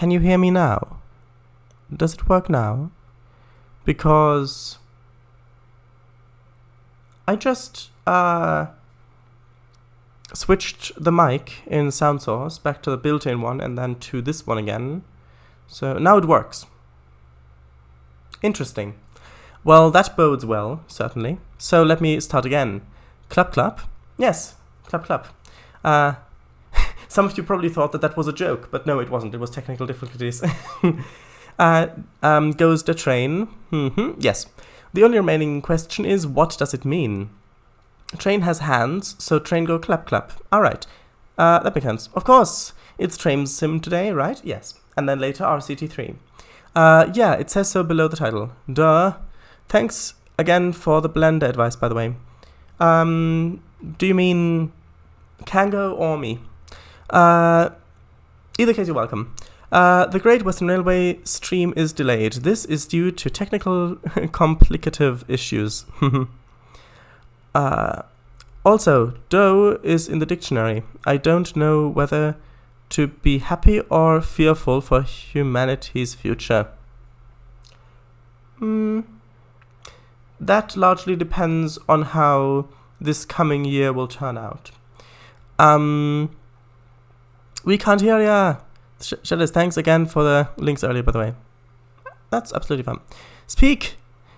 Can you hear me now? Does it work now? Because I just switched the mic in sound source back to the built-in one and then to this one again. So now it works. Interesting. Well, that bodes well, certainly. So let me start again. Clap, clap. Yes, clap, clap. Some of you probably thought that was a joke, but no, it wasn't. It was technical difficulties. Goes the train? Yes. The only remaining question is, what does it mean? Train has hands, so train go clap, clap. All right. That makes sense. Of course. It's train sim today, right? Yes. And then later RCT3. Yeah, it says so below the title. Duh. Thanks again for the blender advice, by the way. Do you mean Kango or me? Either case, you're welcome. The Great Western Railway stream is delayed. This is due to technical complicative issues. Also, dough is in the dictionary. I don't know whether to be happy or fearful for humanity's future. That largely depends on how this coming year will turn out. We can't hear ya. Shadows, thanks again for the links earlier, by the way. That's absolutely fun. Speak!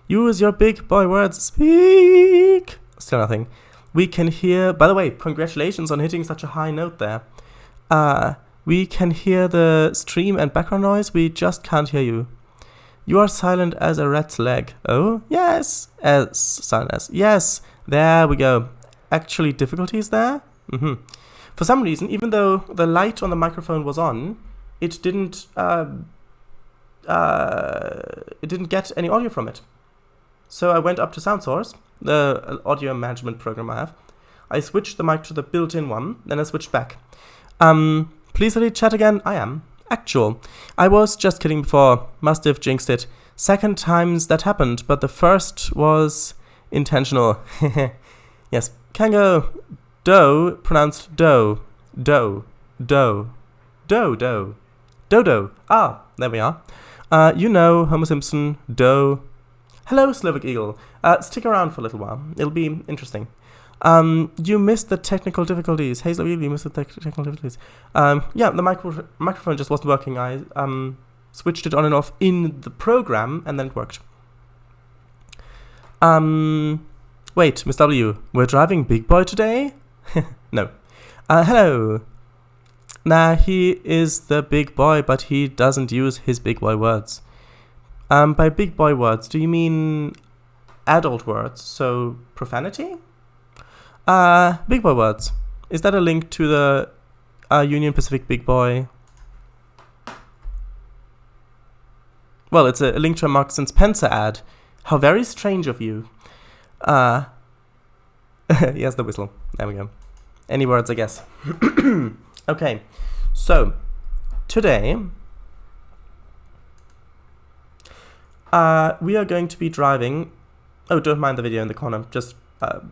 Use your big boy words. Speak! Still nothing. We can hear... By the way, congratulations on hitting such a high note there. We can hear the stream and background noise. We just can't hear you. You are silent as a rat's leg. Oh, yes. As silent as. Yes. There we go. Actually, difficulties there? For some reason, even though the light on the microphone was on, it didn't get any audio from it. So I went up to sound source, the audio management program I have. I switched the mic to the built-in one, then I switched back. Please delete chat again. I am. Actual. I was just kidding before. Must have jinxed it. Second times that happened, but the first was intentional. Yes. Kango. Dough, pronounced dough. Dough. Dough. Dough, dough. Dodo. Ah, there we are. You know, Homer Simpson, dough. Hello, Slovak Eagle. Stick around for a little while. It'll be interesting. You missed the technical difficulties. Hey, Slovak Eagle, you missed the technical difficulties. Yeah, the microphone just wasn't working. I switched it on and off in the program, and then it worked. Wait, Miss W, we're driving Big Boy today? No. Hello. Nah, he is the big boy, but he doesn't use his big boy words. By big boy words, do you mean adult words? So, profanity? Big boy words. Is that a link to the Union Pacific Big Boy? Well, it's a link to a Marks and Spencer ad. How very strange of you. Yes, the whistle. There we go. Any words, I guess. Okay, so today we are going to be driving. Oh, don't mind the video in the corner. Just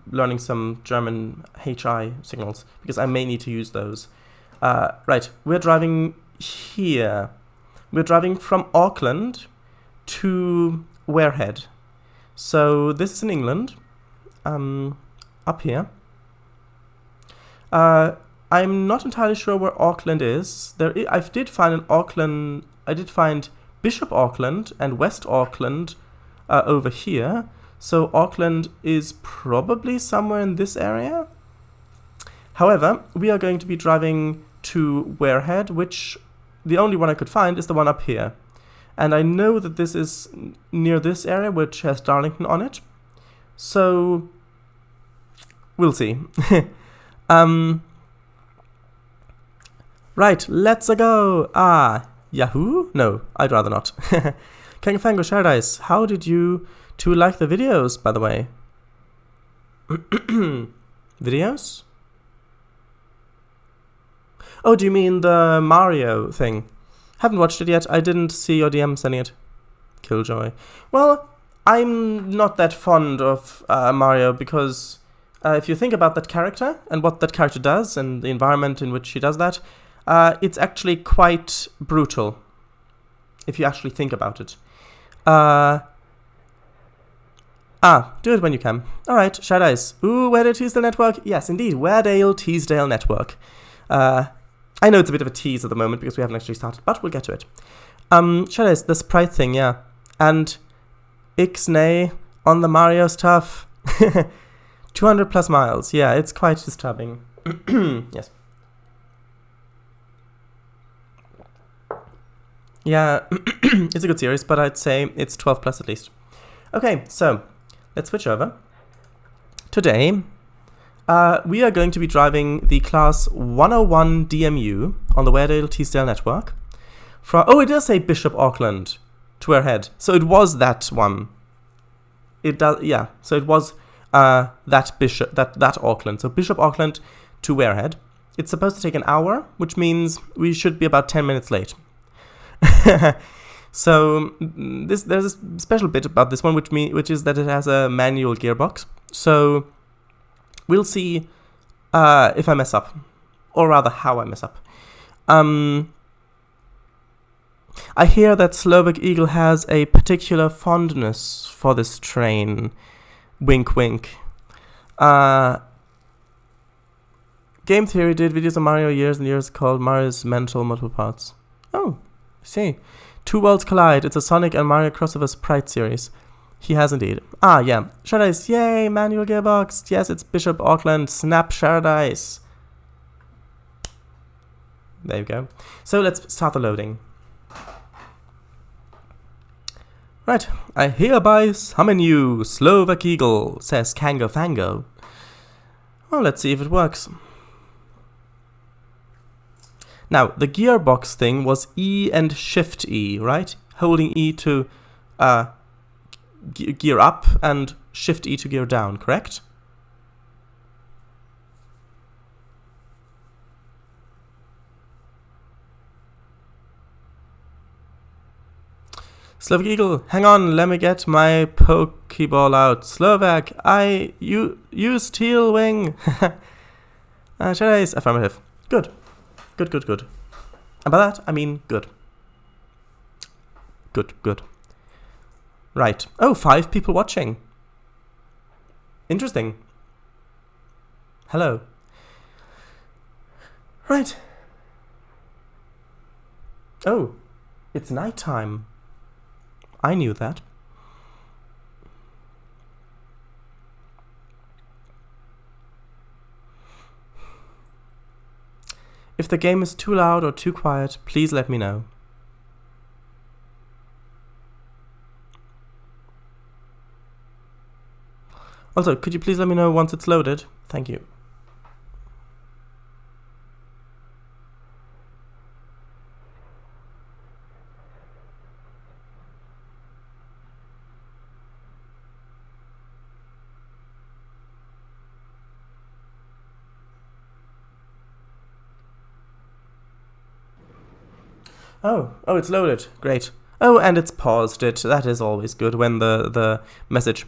learning some German HI signals because I may need to use those. Right, we're driving here. We're driving from Auckland to Weardale. So this is in England. Up here. I'm not entirely sure where Auckland is. I did find an Auckland. I did find Bishop Auckland and West Auckland over here. So Auckland is probably somewhere in this area. However, we are going to be driving to Weardale, which the only one I could find is the one up here. And I know that this is near this area, which has Darlington on it. So we'll see. Right, let's go. Yahoo? No, I'd rather not. Kangafango Paradise, how did you two like the videos, by the way? Videos? Oh, do you mean the Mario thing? Haven't watched it yet. I didn't see your DM sending it. Killjoy. Well, I'm not that fond of Mario because if you think about that character and what that character does and the environment in which he does that, it's actually quite brutal. if you actually think about it. Do it when you can. Alright, Shy Dice. Ooh, Weardale Teesdale Network? Yes, indeed, Weardale Teesdale Network. I know it's a bit of a tease at the moment because we haven't actually started, but we'll get to it. Shy Dice, the sprite thing, yeah. And Ixnay on the Mario stuff. 200 plus miles. Yeah, it's quite disturbing. Yes. Yeah, it's a good series, but I'd say it's 12 plus at least. Okay, so let's switch over. Today, we are going to be driving the class 101 DMU on the Weardale Teesdale network. It does say Bishop Auckland to Wearhead, so it was that one. It does, yeah. So it was that Auckland. So Bishop Auckland to Wearhead. It's supposed to take an hour, which means we should be about 10 minutes late. So there's a special bit about this one, which is that it has a manual gearbox. So we'll see if I mess up, or rather how I mess up. I hear that Slovak Eagle has a particular fondness for this train. Wink, wink. Game Theory did videos on Mario years and years called Mario's Mental Multiple Parts. Oh, see. Two Worlds Collide. It's a Sonic and Mario crossover sprite series. He has indeed. Yeah. Shardice. Yay, manual gearbox. Yes, it's Bishop Auckland. Snap Shardice. There you go. So let's start the loading. Right. I hereby summon you, Slovak Eagle, says Kango Fango. Well, let's see if it works. Now, the gearbox thing was E and Shift E, right? Holding E to gear up and Shift E to gear down, correct? Slovak Eagle, hang on, let me get my Pokeball out. Slovak, use Teal Wing. Chase, affirmative. Good. Good. And by that, I mean good. Good. Right. Oh, 5 people watching. Interesting. Hello. Right. Oh, it's nighttime. I knew that. If the game is too loud or too quiet, please let me know. Also, could you please let me know once it's loaded? Thank you. Oh, it's loaded. Great. Oh, and it's paused it. That is always good when the message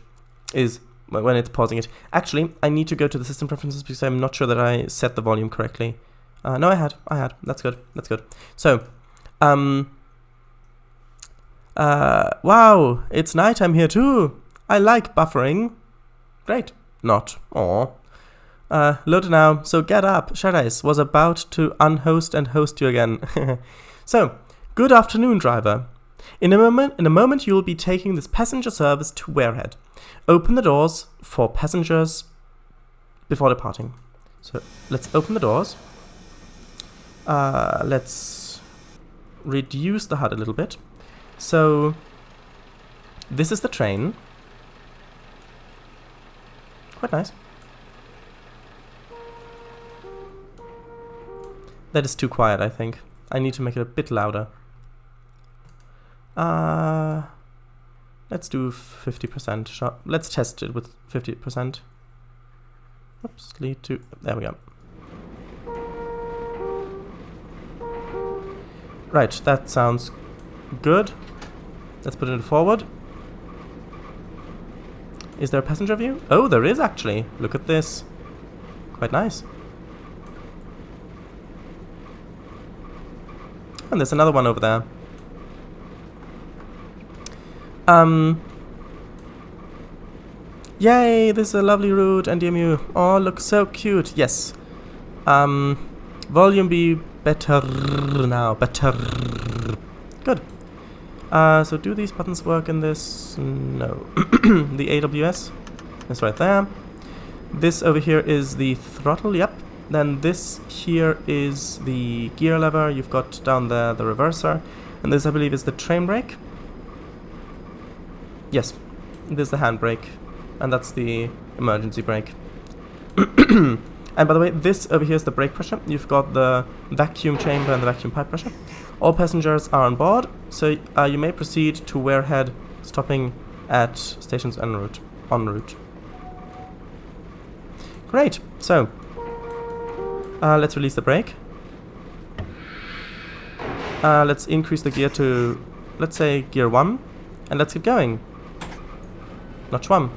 is, when it's pausing it. Actually, I need to go to the system preferences because I'm not sure that I set the volume correctly. No, I had. That's good. So, wow, it's nighttime here too. I like buffering. Great. Not. Aw. Loaded now. So get up. Shadice was about to unhost and host you again. So, good afternoon, driver. In a moment, you will be taking this passenger service to Wearhead. Open the doors for passengers before departing. So, let's open the doors. Let's reduce the HUD a little bit. So, this is the train. Quite nice. That is too quiet, I think. I need to make it a bit louder. Let's do 50%. Let's test it with 50%. Oops, lead to... There we go. Right, that sounds good. Let's put it forward. Is there a passenger view? Oh, there is actually. Look at this. Quite nice. And there's another one over there. Yay, this is a lovely route, NDMU. Oh, looks so cute. Yes. Volume be better now. Better. Good. So do these buttons work in this? No. The AWS is right there. This over here is the throttle, yep. Then this here is the gear lever. You've got down there the reverser. And this, I believe, is the train brake. Yes, this is the handbrake. And that's the emergency brake. And by the way, this over here is the brake pressure. You've got the vacuum chamber and the vacuum pipe pressure. All passengers are on board, so you may proceed to Weardale, stopping at stations en route. Great, so let's release the brake. Let's increase the gear to, let's say, gear 1, and let's keep going. Notch 1.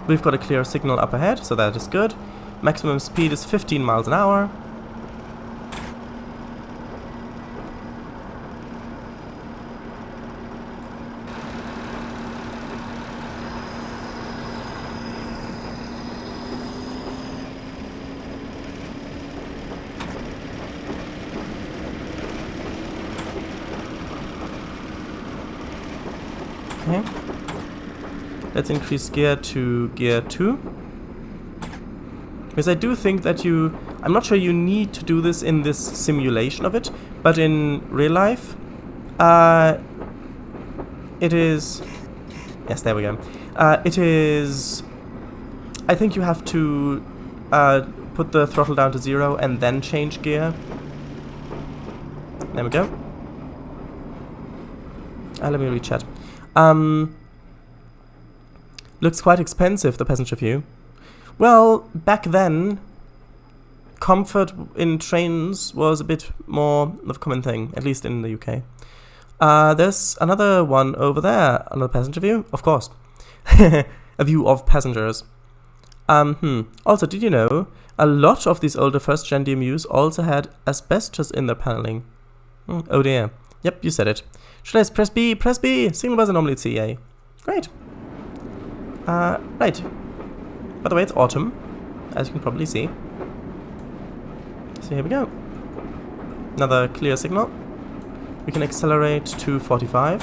We've got a clear signal up ahead, so that is good. Maximum speed is 15 miles an hour. Okay. Let's increase gear to gear 2. Because I do think that I'm not sure you need to do this in this simulation of it, but in real life, it is... Yes, there we go. It is... I think you have to put the throttle down to 0 and then change gear. There we go. Let me read-chat. Looks quite expensive, the passenger view. Well, back then, comfort in trains was a bit more of a common thing, at least in the UK. There's another one over there, another passenger view, of course. A view of passengers. Also, did you know, a lot of these older first-gen DMUs also had asbestos in their paneling. Oh dear. Yep, you said it. Should I press B? Press B! Signal buzzer normally CA. Great. Right. By the way, it's autumn, as you can probably see. So here we go. Another clear signal. We can accelerate to 45.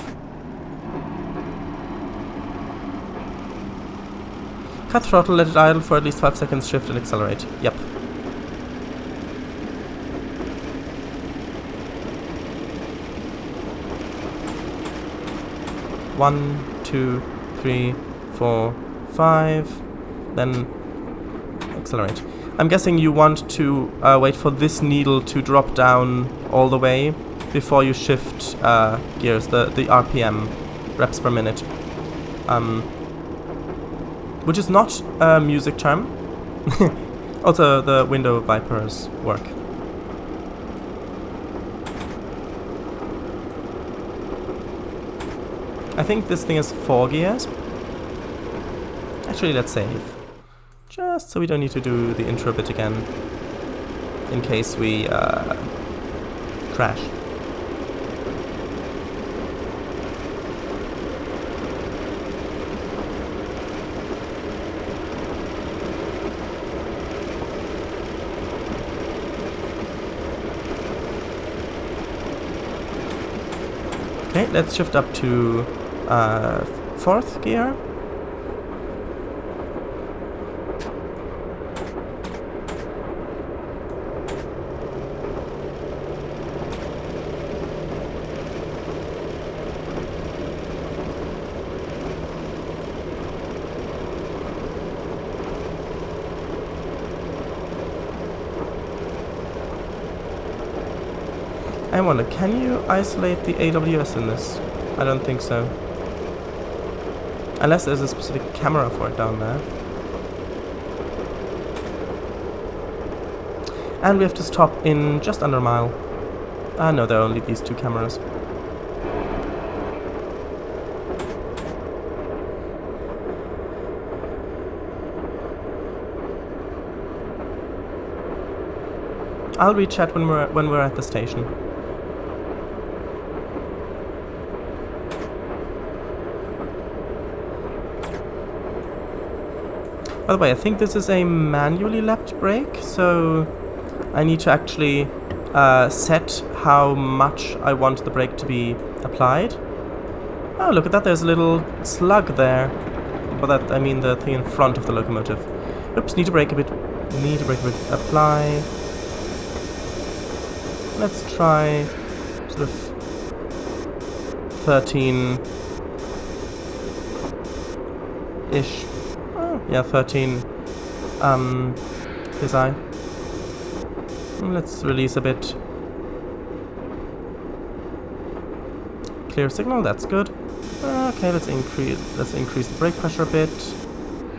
Cut throttle, let it idle for at least 5 seconds, shift and accelerate. Yep. One, 2, 3, 4, 5. Then accelerate. I'm guessing you want to wait for this needle to drop down all the way before you shift gears, the RPM, reps per minute. Which is not a music term. Also, the window wipers work. I think this thing is 4 gears. Actually, let's save. Just so we don't need to do the intro bit again. In case we crash. Okay, let's shift up to 4th gear. I wonder, can you isolate the AWS in this? I don't think so. Unless there's a specific camera for it down there. And we have to stop in just under a mile. No, there are only these 2 cameras. I'll re-chat when we're at the station. By the way, I think this is a manually lapped brake, so I need to actually set how much I want the brake to be applied. Oh, look at that, there's a little slug there. By that, I mean the thing in front of the locomotive. Oops, need to brake a bit. Apply. Let's try sort of 13-ish. Yeah, 13 psi. Let's release a bit. Clear signal, that's good. Okay, let's increase the brake pressure a bit.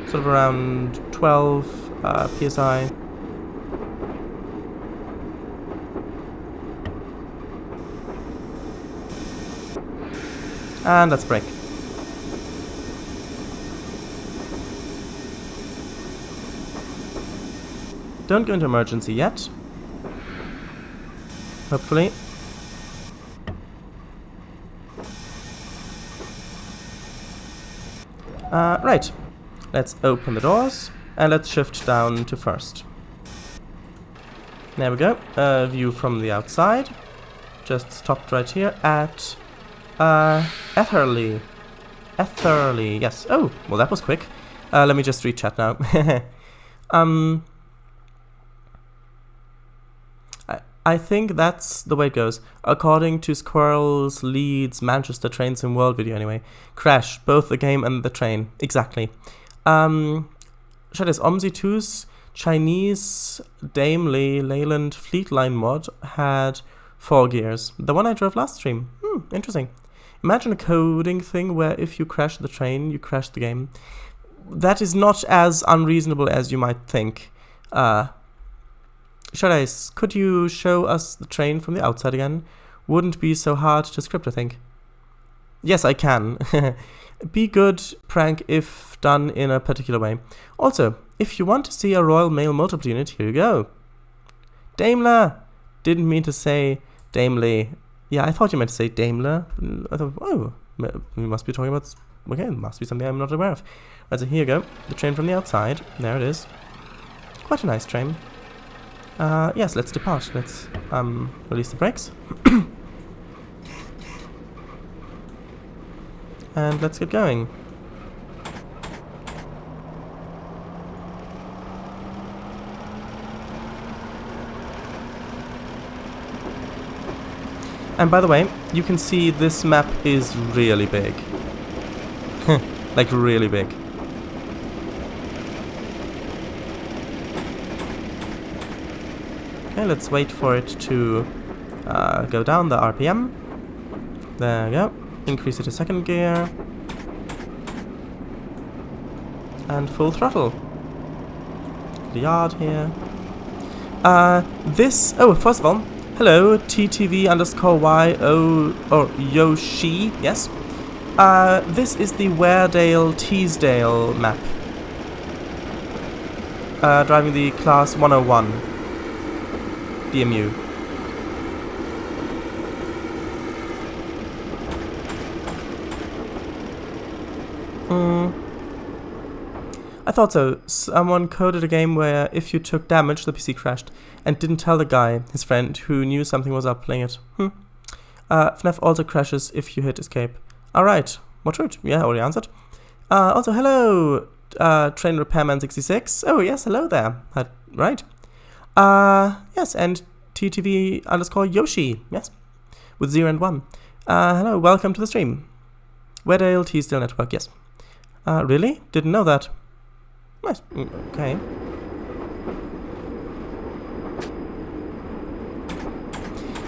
Sort of around 12 psi. And let's brake. Don't go into emergency yet. Hopefully. Right. Let's open the doors and let's shift down to first. There we go. View from the outside. Just stopped right here at Etherly. Etherly, yes. Oh, well that was quick. Let me just re-chat now. I think that's the way it goes. According to Squirrel's Leeds Manchester Train Sim World video anyway. Crash, both the game and the train. Exactly. Should I say OMSI 2's Chinese Daimler Leyland Fleet Line mod had 4 gears. The one I drove last stream. Interesting. Imagine a coding thing where if you crash the train, you crash the game. That is not as unreasonable as you might think. Could you show us the train from the outside again? Wouldn't be so hard to script, I think. Yes, I can. Be good prank if done in a particular way. Also, if you want to see a Royal Mail multiple unit, here you go. Daimler! Didn't mean to say Daimler. Yeah, I thought you meant to say Daimler. I thought, oh, we must be talking about... Okay, it must be something I'm not aware of. Right, so here you go. The train from the outside. There it is. Quite a nice train. Yes, let's depart. Let's release the brakes. And let's get going. And by the way, you can see this map is really big. Like really big. Okay, let's wait for it to go down the RPM. There we go. Increase it to second gear. And full throttle. The yard here. First of all, hello, TTV_YO, or Yoshi, yes. This is the Weardale Teesdale map. Driving the class 101. DMU. I thought so. Someone coded a game where if you took damage, the PC crashed, and didn't tell the guy, his friend, who knew something was up playing it. FNAF also crashes if you hit escape. Alright, what route? Yeah, already answered. Also, hello, Train Repairman 66. Oh, yes, hello there. Right. Yes, and TTV_Yoshi, yes, with 0 and 1. Hello, welcome to the stream. Weardale Teesdale Network, yes. Really? Didn't know that. Nice, okay.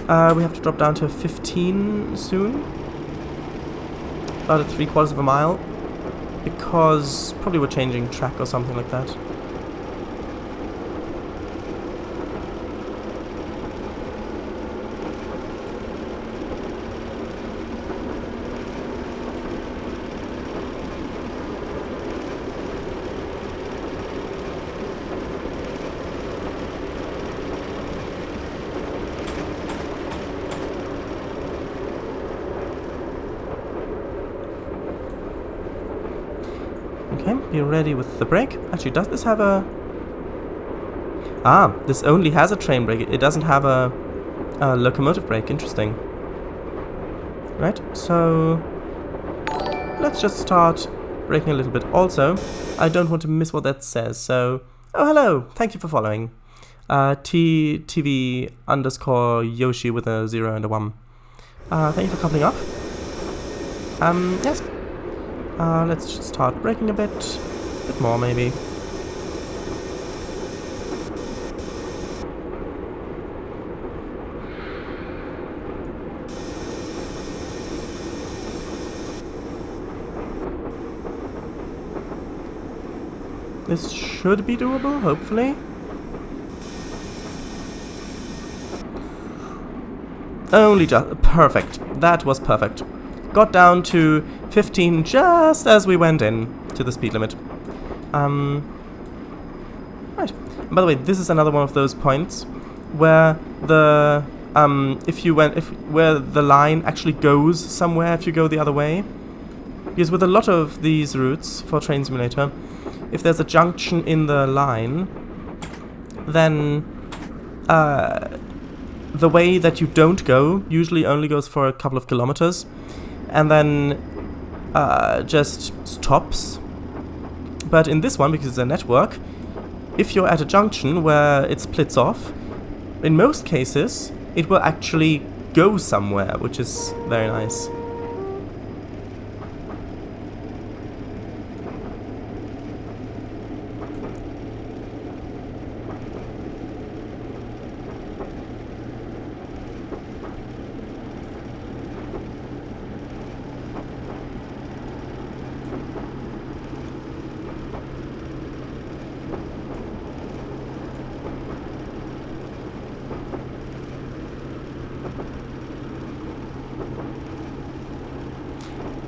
We have to drop down to 15 soon. About a 3/4 of a mile. Because probably we're changing track or something like that. be ready with the brake. Actually, does this have a... Ah, this only has a train brake. It doesn't have a locomotive brake. Interesting. Right, so let's just start braking a little bit. Also, I don't want to miss what that says, so... Oh, hello! Thank you for following. TV underscore Yoshi with a 0 and a 1. Thank you for coupling up. Yes. Let's just start braking a bit more maybe. This should be doable, hopefully. Only just... Perfect. That was perfect. Got down to 15 just as we went in to the speed limit. Right. And by the way, this is another one of those points where the... where the line actually goes somewhere if you go the other way. Because with a lot of these routes for Train Simulator, if there's a junction in the line, then the way that you don't go usually only goes for a couple of kilometers and then just stops. But in this one, because it's a network, if you're at a junction where it splits off, in most cases it will actually go somewhere, which is very nice.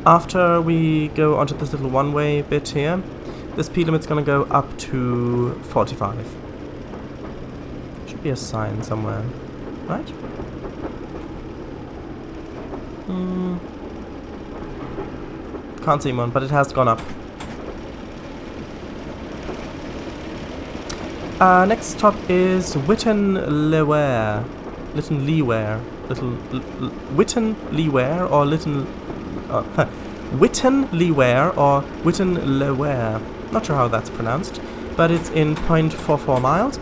After we go onto this little one-way bit here, the speed limit's gonna go up to 45. Should be a sign somewhere, right? Can't see one, but it has gone up. Next stop is Witten-le-Ware. Witten-le-Ware or Witten-le-Ware or Witten-le-Ware. Not sure how that's pronounced, but it's in 0.44 miles.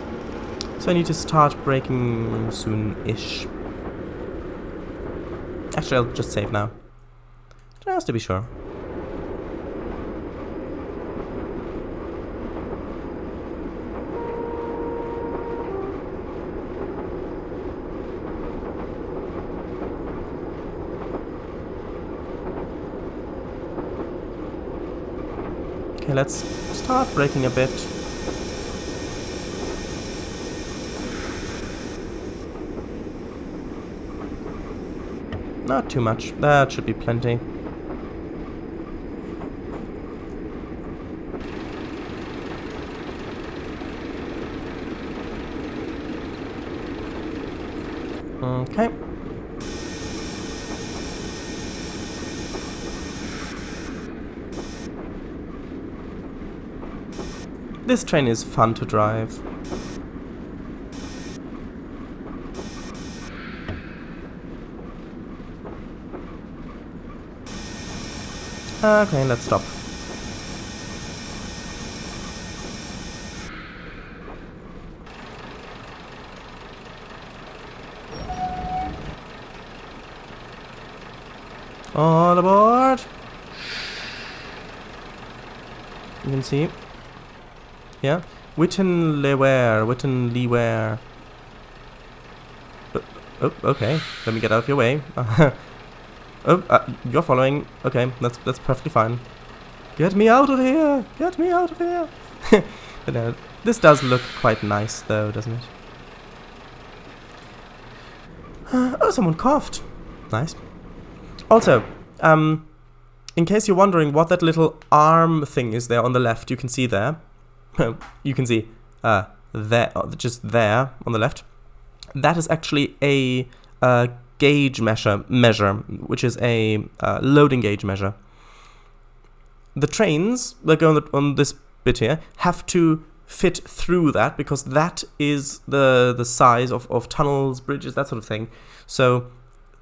So I need to start braking soon-ish. Actually, I'll just save now, just to be sure. Okay, let's start braking a bit. Not too much. That should be plenty. Okay. This train is fun to drive. Okay, let's stop. All aboard! You can see. Yeah, Witten-le-Ware. Oh, okay. Let me get out of your way. You're following. Okay, that's perfectly fine. Get me out of here! Get me out of here! But no, this does look quite nice, though, doesn't it? Oh, someone coughed. Nice. Also, in case you're wondering what that little arm thing is there on the left, you can see there. You can see there, just there on the left. That is actually a gauge measure, which is a loading gauge measure. the trains that go on this bit here have to fit through that, because that is the size of tunnels, bridges, that sort of thing. So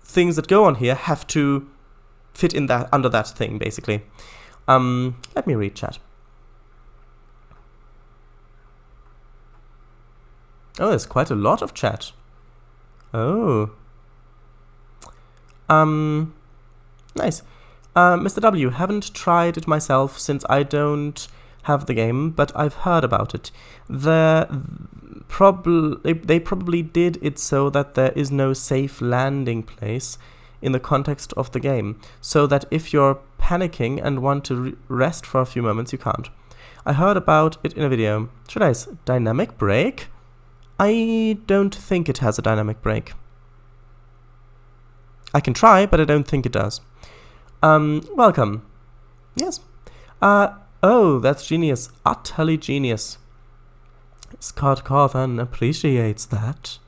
things that go on here have to fit in that, under that thing, basically. Let me read chat. Oh, there's quite a lot of chat. Oh. Nice. Mr. W, haven't tried it myself since I don't have the game, but I've heard about it. They probably did it so that there is no safe landing place in the context of the game, so that if you're panicking and want to rest for a few moments, you can't. I heard about it in a video. Should I say dynamic brake? I don't think it has a dynamic brake. I can try, but I don't think it does. Welcome. Yes. Oh, that's genius. Utterly genius. Scott Cawthon appreciates that.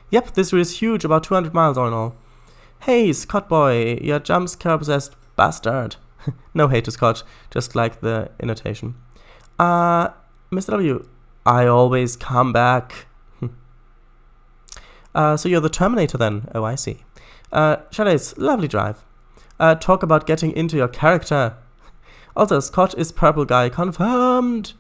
Yep, this is huge, about 200 miles all in all. Hey, Scott boy, you jumpscare-possessed bastard. No hate to Scott, just like the annotation. Mr. W, I always come back. So you're the Terminator then? Oh, I see. Shaday's lovely drive. Talk about getting into your character. Also, Scott is purple guy confirmed.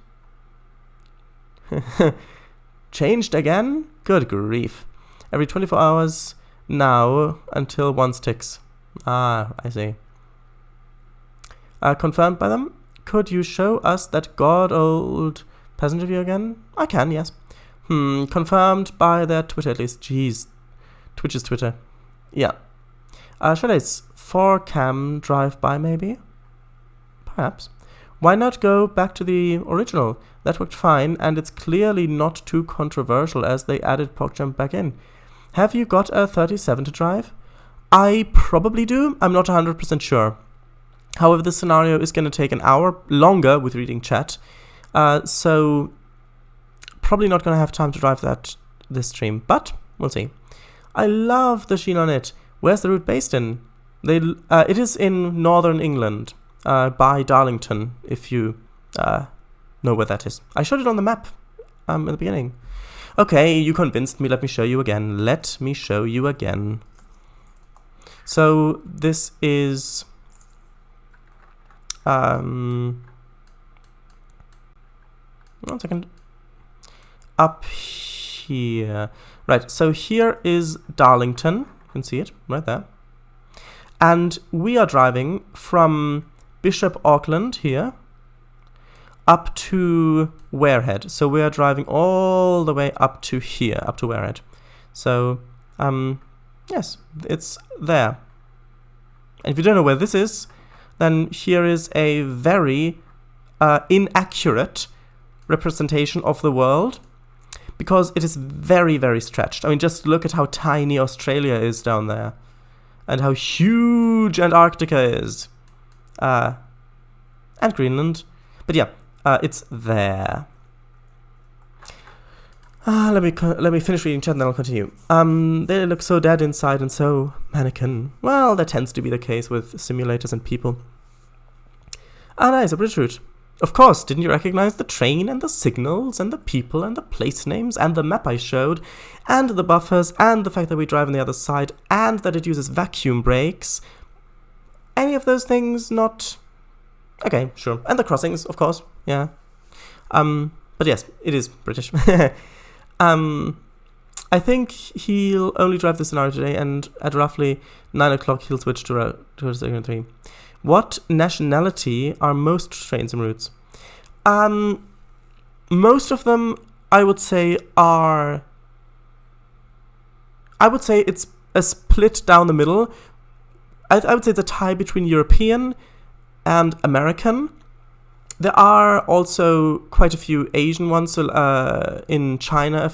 Changed again? Good grief. Every 24 hours now until one sticks. Ah, I see. Confirmed by them? Could you show us that god old passenger view again? I can, yes. Confirmed by their Twitter at least. Jeez. Twitch is Twitter. Yeah. Shaday's 4cam drive-by maybe? Perhaps. Why not go back to the original? That worked fine, and it's clearly not too controversial as they added PogJump back in. Have you got a 37 to drive? I probably do. I'm not 100% sure. However, this scenario is going to take an hour longer with reading chat, so probably not going to have time to drive this stream, but we'll see. I love the sheen on it. Where's the route based in? It is in northern England, by Darlington, if you know where that is. I showed it on the map at the beginning. Okay, you convinced me. Let me show you again. Let me show you again. So this is... one second. Up here. Right, so here is Darlington. You can see it right there. And we are driving from Bishop Auckland here up to Wearhead. So we are driving all the way up to here, up to Wearhead. So, yes, it's there. And if you don't know where this is, then here is a very inaccurate representation of the world, because it is very, very stretched. I mean, just look at how tiny Australia is down there, and how huge Antarctica is, and Greenland. But yeah, it's there. Let me finish reading chat and then I'll continue. They look so dead inside and so mannequin. Well, that tends to be the case with simulators and people. Ah, nice, a bridge route. Of course, didn't you recognize the train and the signals and the people and the place names and the map I showed and the buffers and the fact that we drive on the other side and that it uses vacuum brakes? Any of those things not... Okay, sure. And the crossings, of course, yeah. But yes, it is British. I think he'll only drive the scenario today, and at roughly 9 o'clock he'll switch to Segment 3. What nationality are most trains and routes? Most of them, I would say, are... I would say it's a split down the middle. I would say it's a tie between European and American. There are also quite a few Asian ones, so in China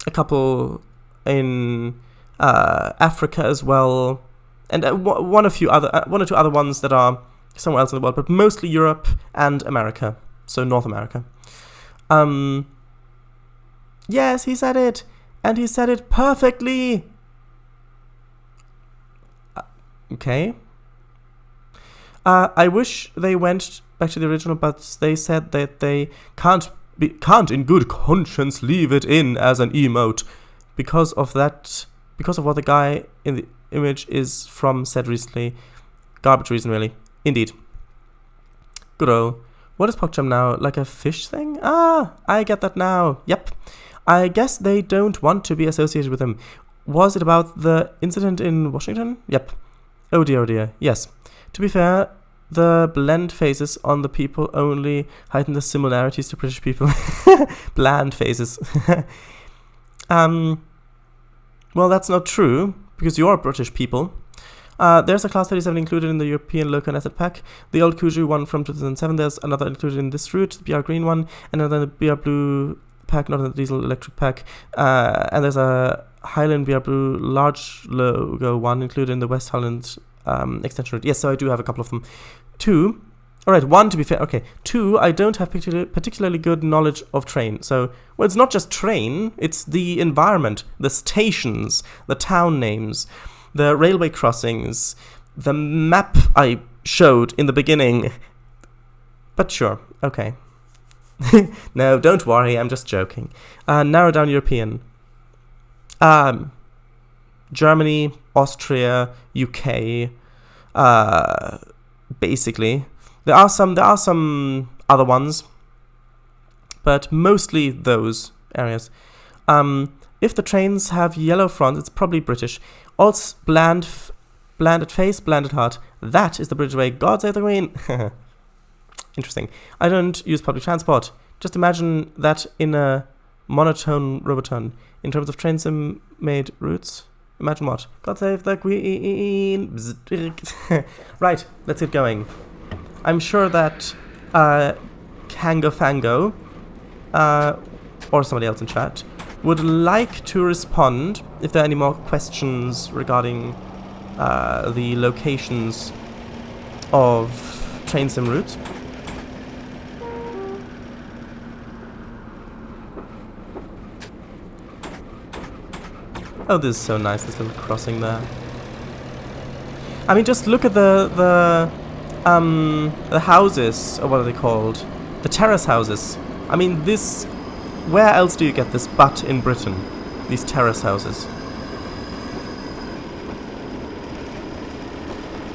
a couple in Africa as well, and one or two other ones that are somewhere else in the world, but mostly Europe and America, so North America. Yes, he said it, and he said it perfectly. Okay. I wish they went back to the original, but they said that they can't in good conscience leave it in as an emote because of what the guy in the image is from said recently. Garbage reason, really. Indeed. Good old. What is PogChamp now? Like a fish thing? Ah, I get that now. Yep. I guess they don't want to be associated with him. Was it about the incident in Washington? Yep. Oh dear. Yes. To be fair, the blend faces on the people only heighten the similarities to British people. Bland faces. Well, that's not true, because you're British people. There's a Class 37 included in the European Local Asset Pack. The old Kuju one from 2007. There's another included in this route, the BR Green one, and another BR Blue pack, not in the Diesel Electric pack. And there's a Highland BR Blue large logo one included in the West Highland extension route. Yes, so I do have a couple of them. 2. Alright, 1 to be fair. Okay. 2, I don't have particularly good knowledge of train. So, well, it's not just train, it's the environment, the stations, the town names, the railway crossings, the map I showed in the beginning. But sure, okay. No, don't worry, I'm just joking. Narrow down European. Germany, Austria, UK, basically. There are some other ones, but mostly those areas. If the trains have yellow fronts, it's probably British. Also, bland at face, bland at heart. That is the British way. God save the Queen. Interesting. I don't use public transport. Just imagine that in a monotone robotone. In terms of train sim made routes, imagine what? God save the Queen. Right, let's get going. I'm sure that Kango Fango, or somebody else in chat, would like to respond if there are any more questions regarding the locations of train sim routes. Oh, this is so nice, this little crossing there. I mean, just look at the houses, or what are they called? The terrace houses. I mean, this... Where else do you get this but in Britain? These terrace houses.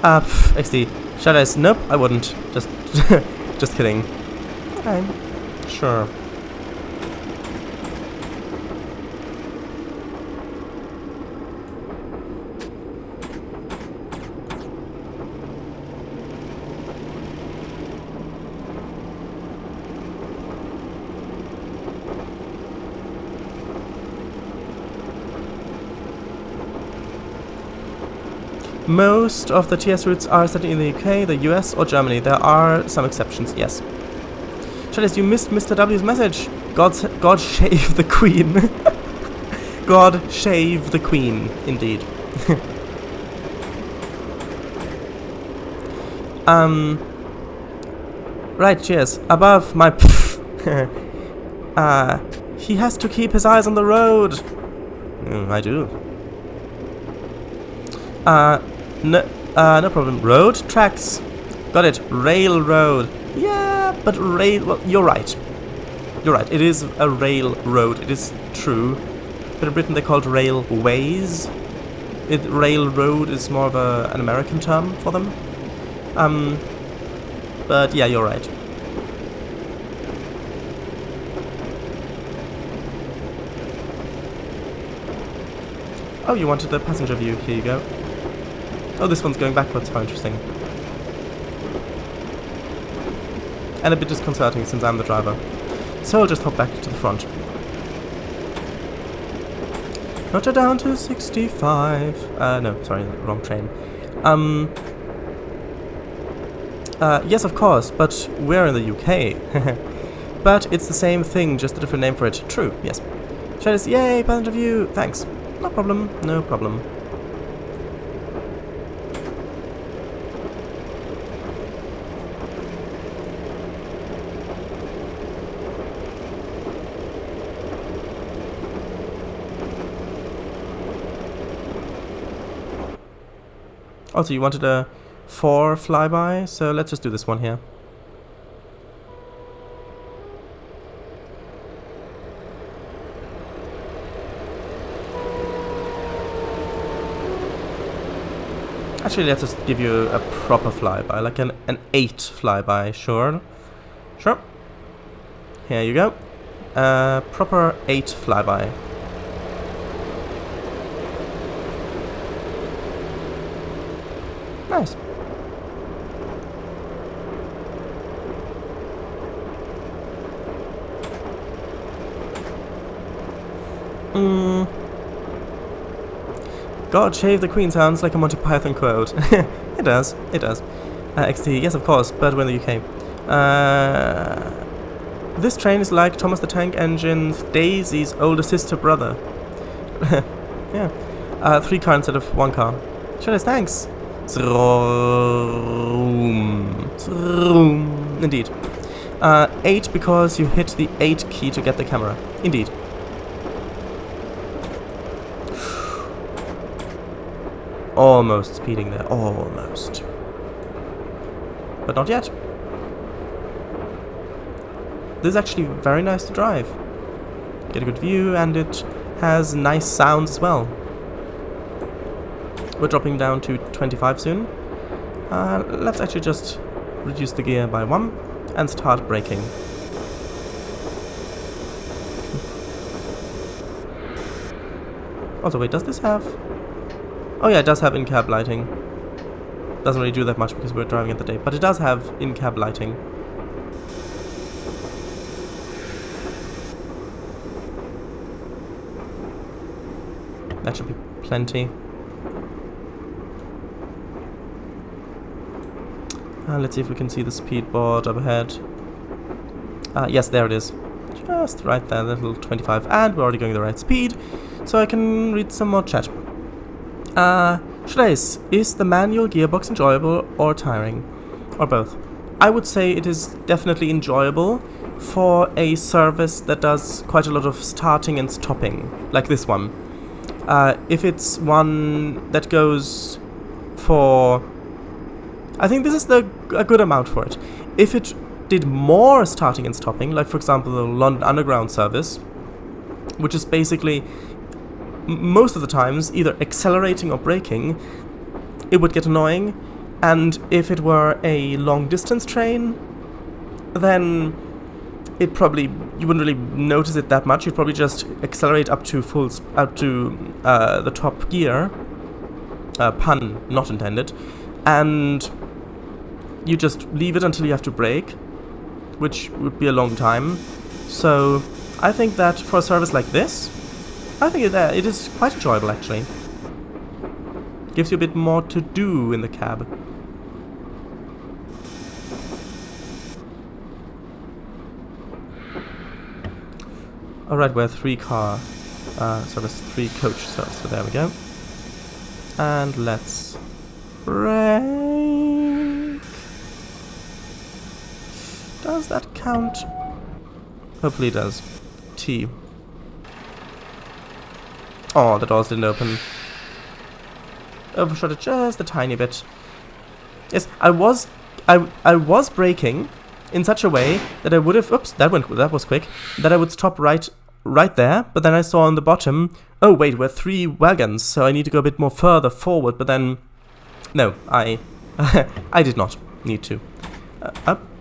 XD. Should I? Nope, I wouldn't. Just... just kidding. Okay. Sure. Most of the TS routes are set in the UK, the US, or Germany. There are some exceptions, yes. Chalice, you missed Mr. W's message. God shave the Queen. God shave the Queen, indeed. Right, cheers. Above my he has to keep his eyes on the road. I do. No problem. Road? Tracks. Got it. Railroad. Yeah, but well, you're right. You're right. It is a railroad. It is true. But in Britain they call it railways. Railroad is more of an American term for them. But yeah, you're right. Oh, you wanted the passenger view. Here you go. Oh, this one's going backwards. How interesting. And a bit disconcerting since I'm the driver. So I'll just hop back to the front. Not down to 65. No, sorry, wrong train. Yes, of course, but we're in the UK. But it's the same thing, just a different name for it. True, yes. Shadis, yay, passenger view. Thanks. No problem, no problem. Also, you wanted a 4 flyby, so let's just do this one here. Actually, let's just give you a proper flyby, like an 8 flyby, sure. Sure. Here you go. Proper 8 flyby. Nice. God Shave the Queen sounds like a Monty Python quote. It does, it does. XT, yes of course, but we're in the UK. This train is like Thomas the Tank Engine's Daisy's older sister brother. Yeah. 3 car instead of 1 car. Sure, thanks. Zroom. Indeed. 8 because you hit the 8 key to get the camera. Indeed. Almost speeding there. Almost. But not yet. This is actually very nice to drive. Get a good view, and it has nice sounds as well. We're dropping down to 25 soon. Let's actually just reduce the gear by 1 and start braking. Also, wait, does this have... Oh yeah, it does have in-cab lighting. Doesn't really do that much because we're driving at the day, but it does have in-cab lighting. That should be plenty. Let's see if we can see the speed board up ahead. Yes, there it is. Just right there, little 25. And we're already going the right speed, so I can read some more chat. Shreis, is the manual gearbox enjoyable or tiring? Or both? I would say it is definitely enjoyable for a service that does quite a lot of starting and stopping, like this one. If it's one that goes for... I think this is a good amount for it. If it did more starting and stopping, like for example the London Underground service, which is basically most of the times either accelerating or braking, it would get annoying. And if it were a long distance train, then it probably, you wouldn't really notice it that much. You'd probably just accelerate up to the top gear, pun not intended, and you just leave it until you have to brake, which would be a long time. So I think that for a service like this, I think it is quite enjoyable actually. Gives you a bit more to do in the cab. Alright, we're 3 car service, 3 coach service, so there we go. And let's brake. Does that count? Hopefully it does. T. Oh, the doors didn't open. Overshot it just a tiny bit. Yes, I was braking in such a way that I would have... Oops, that was quick. That I would stop right there, but then I saw on the bottom, oh wait, we're 3 wagons, so I need to go a bit more further forward, but then... No, I did not need to.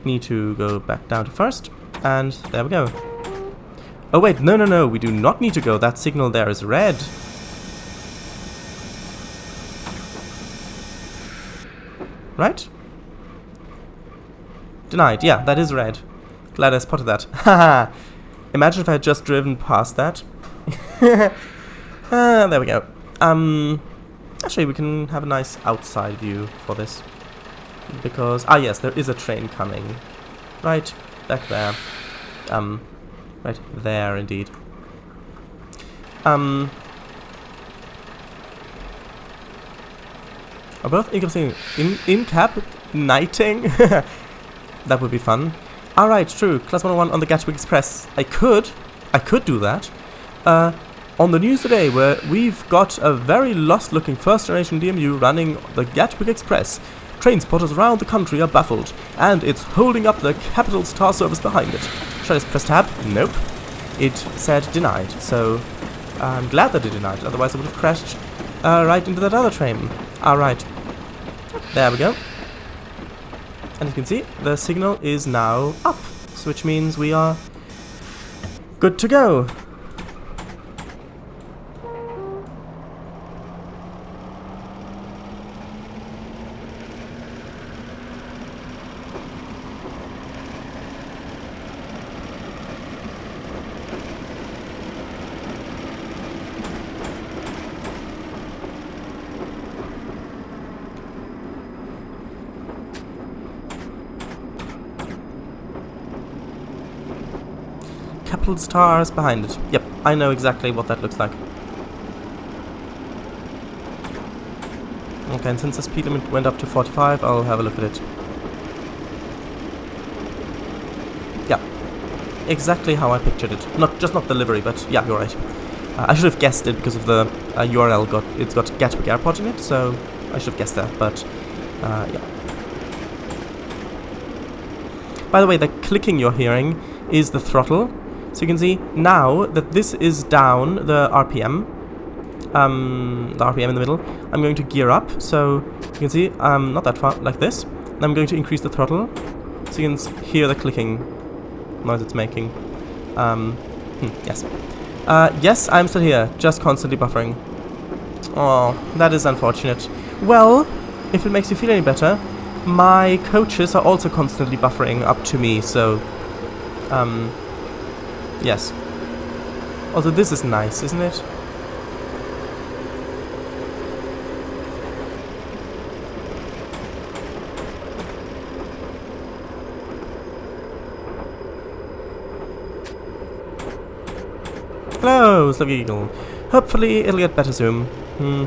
Need to go back down to first, and there we go. Oh wait, no, we do not need to go. That signal there is red. Right? Denied. Yeah, that is red. Glad I spotted that. Haha. Imagine if I had just driven past that. There we go. Actually, we can have a nice outside view for this. Because... Ah, yes, there is a train coming. Right back there. Right there, indeed. Are both in-cab nighting? That would be fun. Alright, true. Class 101 on the Gatwick Express. I could do that. On the news today, where we've got a very lost-looking first-generation DMU running the Gatwick Express. Train spotters around the country are baffled, and it's holding up the Capital Star service behind it. Should I just press tab? Nope. It said denied, so I'm glad that it denied, otherwise I would have crashed right into that other train. Alright. There we go. And you can see, the signal is now up, so which means we are good to go. Capital stars behind it. Yep, I know exactly what that looks like. Okay, and since the speed limit went up to 45, I'll have a look at it. Yeah, exactly how I pictured it. Not the livery, but yeah, you're right. I should have guessed it because of the URL. It's got Gatwick Airport in it, so I should have guessed that. But yeah. By the way, the clicking you're hearing is the throttle. So you can see now that this is down the RPM in the middle. I'm going to gear up, so you can see not that far, like this. And I'm going to increase the throttle, so you can hear the clicking noise it's making. Yes. Yes, I'm still here, just constantly buffering. Oh, that is unfortunate. Well, if it makes you feel any better, my coaches are also constantly buffering up to me, so yes. Although this is nice, isn't it? Hello, Slug Eagle. Hopefully it'll get better soon.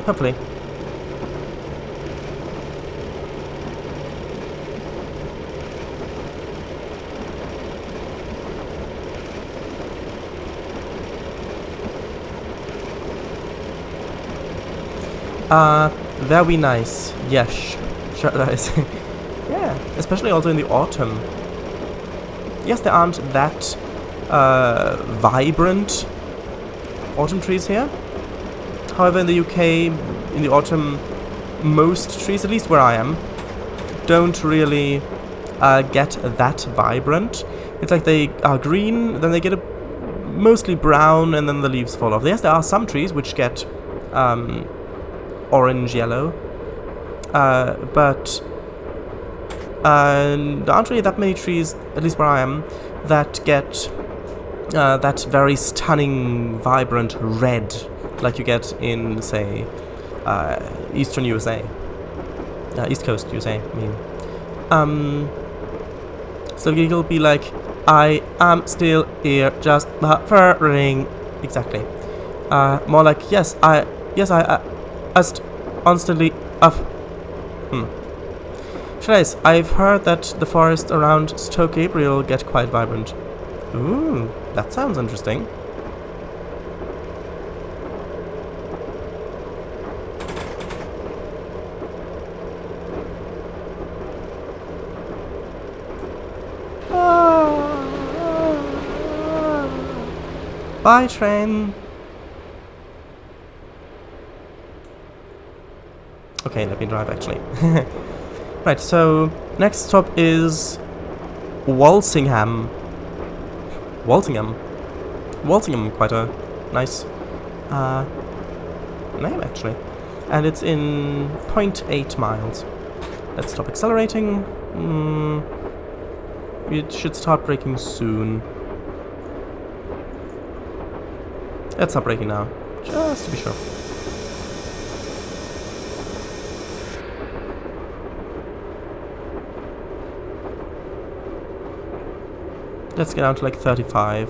Hopefully. Very nice. Yes. Should I say? Yeah, especially also in the autumn. Yes, there aren't that vibrant autumn trees here. However, in the UK, in the autumn, most trees, at least where I am, don't really get that vibrant. It's like they are green, then they get mostly brown, and then the leaves fall off. Yes, there are some trees which get orange yellow, but there aren't really that many trees, at least where I am, that get that very stunning, vibrant red like you get in, say, eastern USA, East Coast USA, I mean. So you'll be like, I am still here, just buffering. Exactly. More like, yes, I just constantly Nice. I've heard that the forests around Stoke Gabriel get quite vibrant. Ooh, that sounds interesting. Bye, train. Okay, let me drive actually. Right, so next stop is Walsingham. Walsingham, quite a nice name actually. And it's in 0.8 miles. Let's stop accelerating. It should start braking soon. Let's stop braking now, just to be sure. Let's get down to like 35.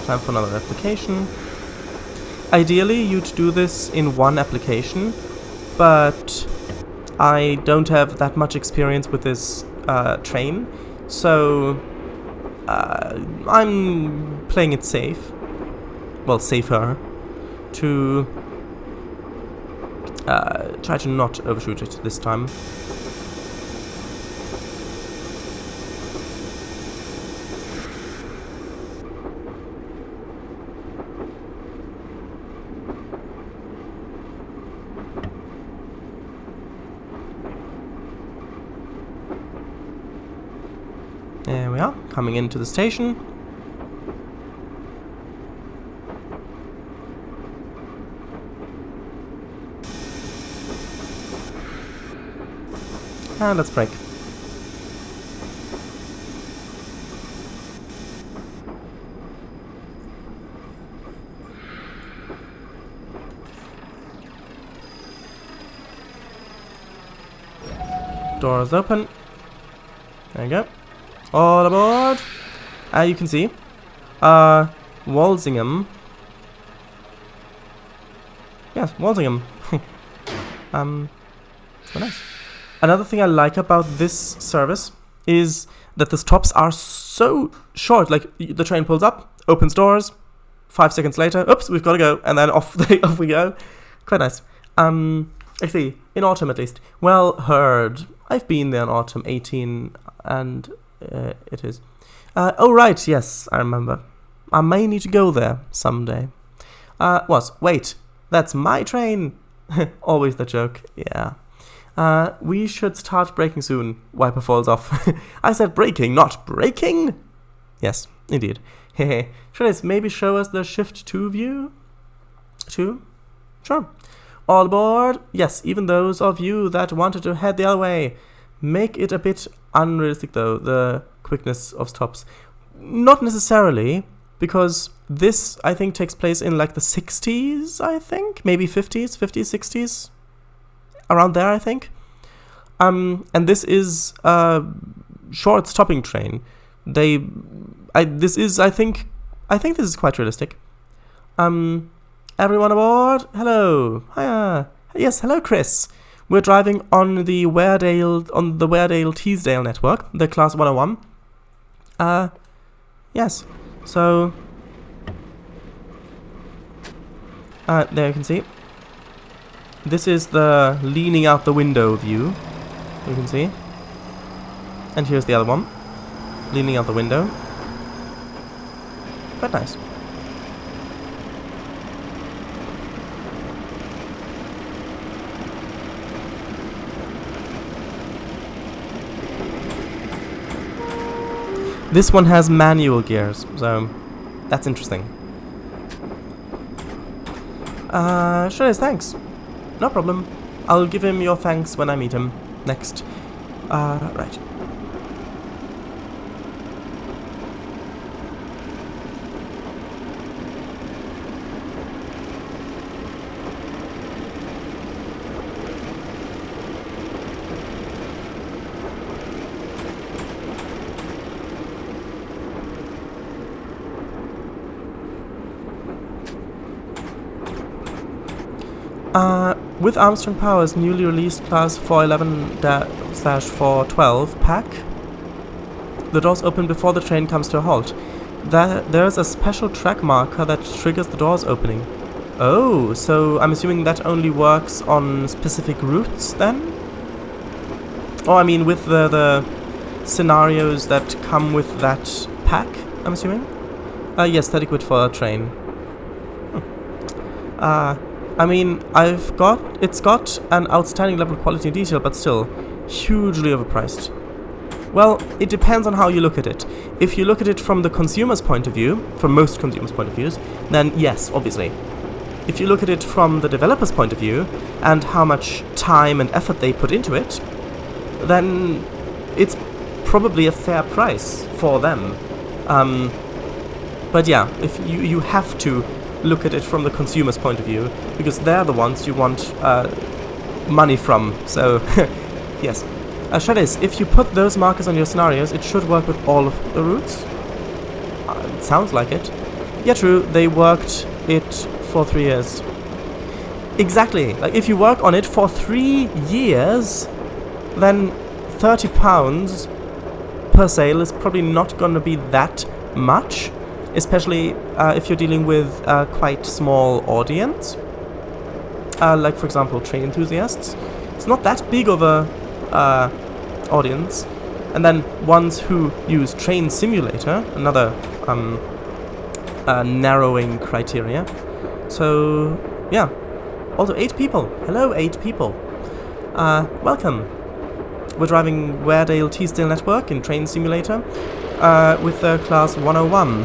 Time for another application. Ideally, you'd do this in one application, but I don't have that much experience with this train, so I'm playing it safe. Well, safer. To try to not overshoot it this time. There we are, coming into the station. And let's brake. Doors open. There you go. All aboard! You can see, Walsingham. Yes, Walsingham. So nice. Another thing I like about this service is that the stops are so short. Like, the train pulls up, opens doors, 5 seconds later, oops, we've got to go, and then off we go. Quite nice. Actually, in autumn at least. Well heard. I've been there in autumn 18, and it is. Oh right, yes, I remember. I may need to go there someday. Wait, that's my train. Always the joke, yeah. We should start braking soon. Wiper falls off. I said braking, not braking. Yes, indeed. Hehe. Should I maybe show us the shift 2 view? 2? Sure. All aboard. Yes, even those of you that wanted to head the other way. Make it a bit unrealistic though, the quickness of stops. Not necessarily, because this, I think, takes place in like the 60s, I think? Maybe 50s, 60s? Around there, I think. And this is a short stopping train. I think this is quite realistic. Everyone aboard? Hello. Hiya. Yes, hello, Chris. We're driving on the Weardale Teesdale network, the Class 101. Yes. So, there you can see. This is the leaning out the window view. You can see. And here's the other one, leaning out the window. Quite nice. This one has manual gears, so that's interesting. Sure is, thanks. No problem. I'll give him your thanks when I meet him next. Right. With Armstrong Power's newly released Class 411/412 pack, the doors open before the train comes to a halt. There's a special track marker that triggers the doors opening. Oh, so I'm assuming that only works on specific routes then? Oh, I mean with the scenarios that come with that pack, I'm assuming? Yes, 30 quid for a train. I mean, it's got an outstanding level of quality and detail, but still, hugely overpriced. Well, it depends on how you look at it. If you look at it from the consumer's point of view, from most consumers' point of views, then yes, obviously. If you look at it from the developer's point of view, and how much time and effort they put into it, then it's probably a fair price for them. But yeah, if you have to look at it from the consumer's point of view, because they're the ones you want money from, so yes. Shadis, if you put those markers on your scenarios, it should work with all of the routes. It sounds like it. Yeah, true, they worked it for 3 years. Exactly, like if you work on it for 3 years, then £30 per sale is probably not going to be that much, especially if you're dealing with a quite small audience, like for example train enthusiasts. It's not that big of a audience, and then ones who use Train Simulator, another narrowing criteria. So yeah, also 8 people. Hello 8 people. Welcome. We're driving Weardale Teesdale network in Train Simulator with the class 101.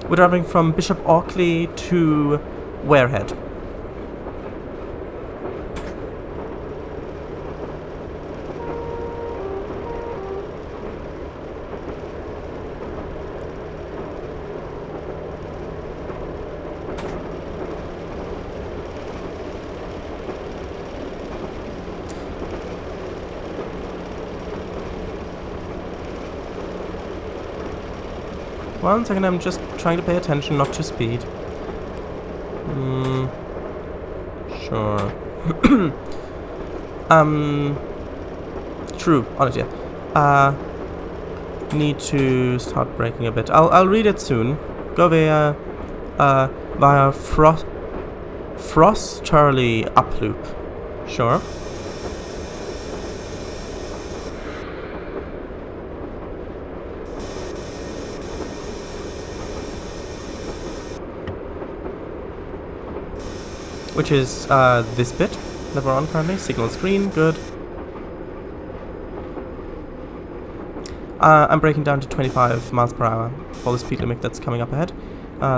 We're driving from Bishop Auckley to Warehead. One second, I'm just trying to pay attention, not to speed. Sure. True, honestly. Need to start braking a bit. I'll read it soon. Go via Frosterly Uploop. Sure. Which is this bit that we're on currently. Signal screen, good. I'm braking down to 25 miles per hour for the speed limit that's coming up ahead.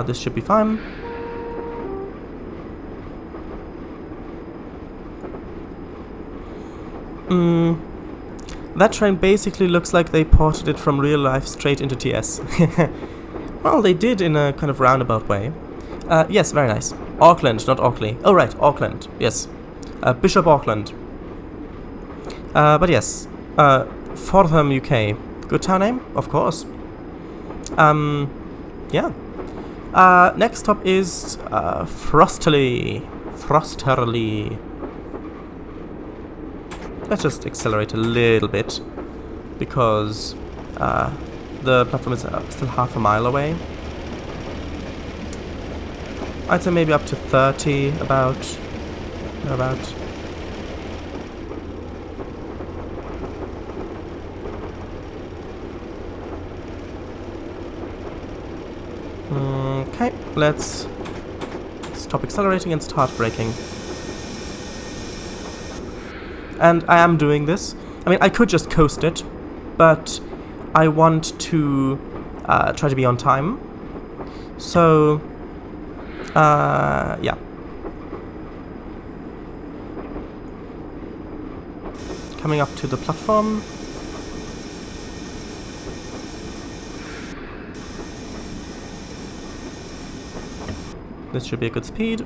This should be fine. That train basically looks like they ported it from real life straight into TS. Well, they did in a kind of roundabout way. Yes, very nice. Auckland, not Auckley. Oh, right, Auckland. Yes. Bishop Auckland. But yes. Fordham, UK. Good town name? Of course. Yeah. Next stop is Frosterly. Let's just accelerate a little bit, because the platform is still half a mile away. I'd say maybe up to 30, about. Okay, let's stop accelerating and start braking. And I am doing this. I mean, I could just coast it, but I want to try to be on time. So, yeah. Coming up to the platform. This should be a good speed.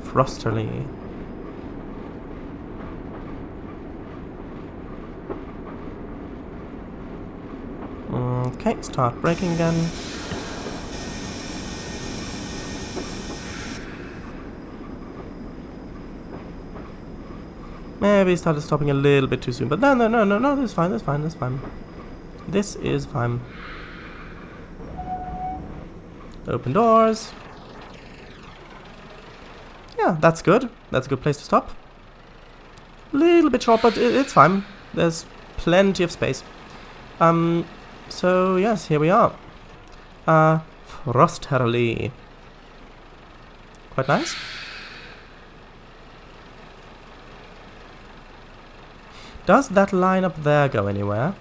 Frosterly. Okay, start braking again. Maybe started stopping a little bit too soon, but no, that's fine. This is fine. Open doors. Yeah, that's good. That's a good place to stop. Little bit short, but it's fine. There's plenty of space. So yes, here we are. Frosterly. Quite nice. Does that line up there go anywhere?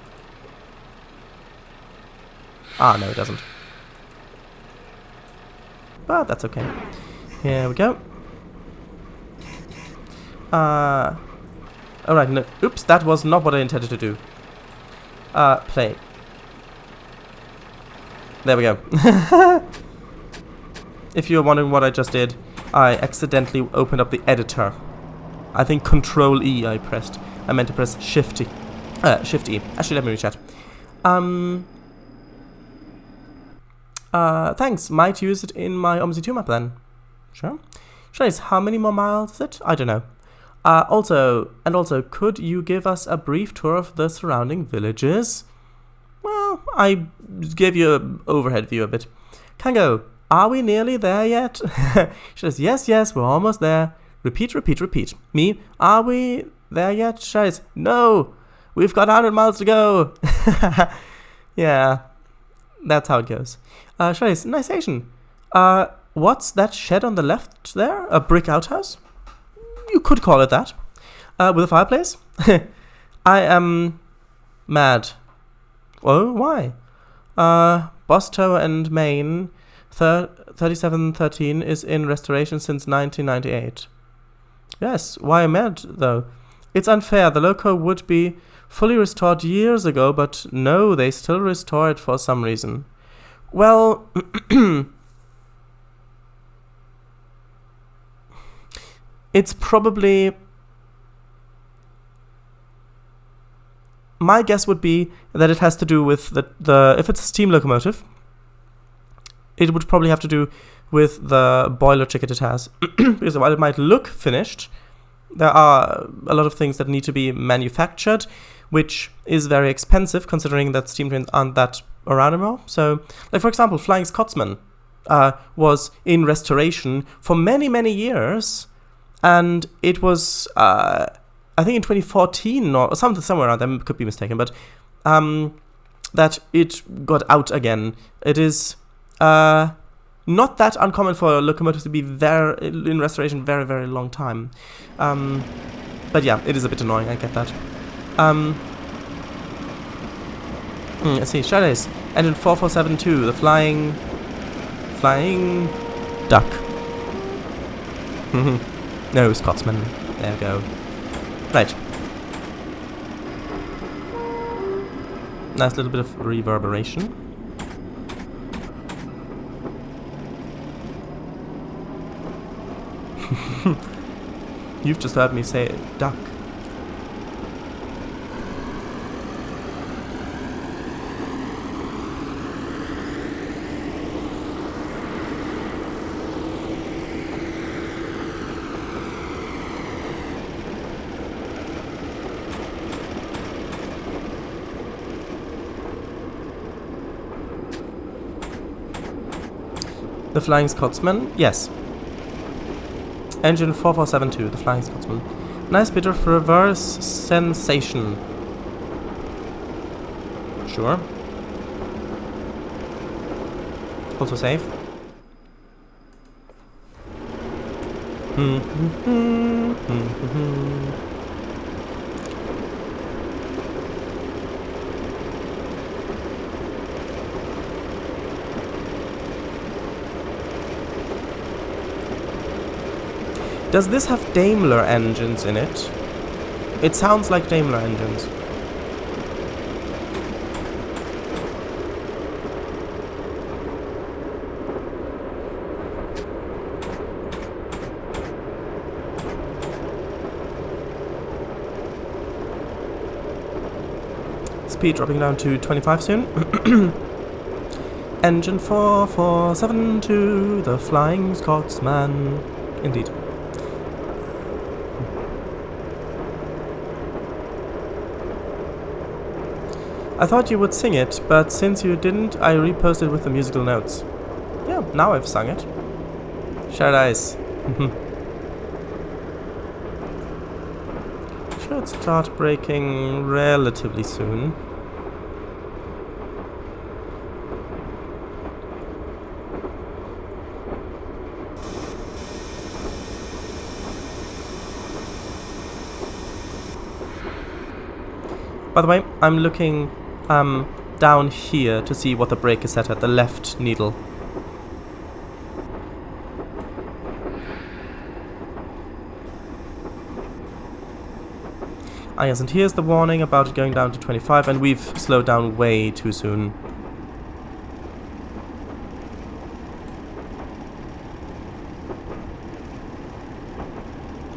Ah, no, it doesn't. But that's okay. Here we go. Alright, no. Oops, that was not what I intended to do. Play. There we go. If you're wondering what I just did, I accidentally opened up the editor. I think Control E I pressed. I meant to press Shift E. Shift E. Actually, let me rechat. Thanks. Might use it in my OMSI 2 map then. Sure. Trace, how many more miles is it? I don't know. Also, could you give us a brief tour of the surrounding villages? Well, I gave you an overhead view a bit. Kango, are we nearly there yet? She says, yes, we're almost there. Repeat. Me, are we there yet? She says, no, we've got 100 miles to go. Yeah, that's how it goes. She says, nice Asian. What's that shed on the left there? A brick outhouse? You could call it that. With a fireplace? I am mad. Oh, why? Bostow and Maine 3713 is in restoration since 1998. Yes, why mad, though? It's unfair. The loco would be fully restored years ago, but no, they still restore it for some reason. Well, it's probably... My guess would be that it has to do with the if it's a steam locomotive, it would probably have to do with the boiler ticket it has. Because while it might look finished, there are a lot of things that need to be manufactured, which is very expensive considering that steam trains aren't that around anymore. So, like for example, Flying Scotsman was in restoration for many, many years, and it was... I think in 2014 or somewhere around there, could be mistaken, but that it got out again. It is not that uncommon for locomotives to be in restoration very, very long time. But yeah, it is a bit annoying, I get that. Let's see, Shadows. Engine 4472, the flying duck. No, Scotsman. There we go. Right. Nice little bit of reverberation. You've just heard me say duck. The Flying Scotsman? Yes. Engine 4472, the Flying Scotsman. Nice bit of reverse sensation. Sure. Also safe. Does this have Daimler engines in it? It sounds like Daimler engines. Speed dropping down to 25 soon. Engine 4472, the Flying Scotsman. Indeed. I thought you would sing it, but since you didn't, I reposted with the musical notes. Yeah, now I've sung it. Shared Ice. Should start braking relatively soon. By the way, I'm looking down here to see what the brake is set at, the left needle. Ah yes, and here's the warning about it going down to 25, and we've slowed down way too soon.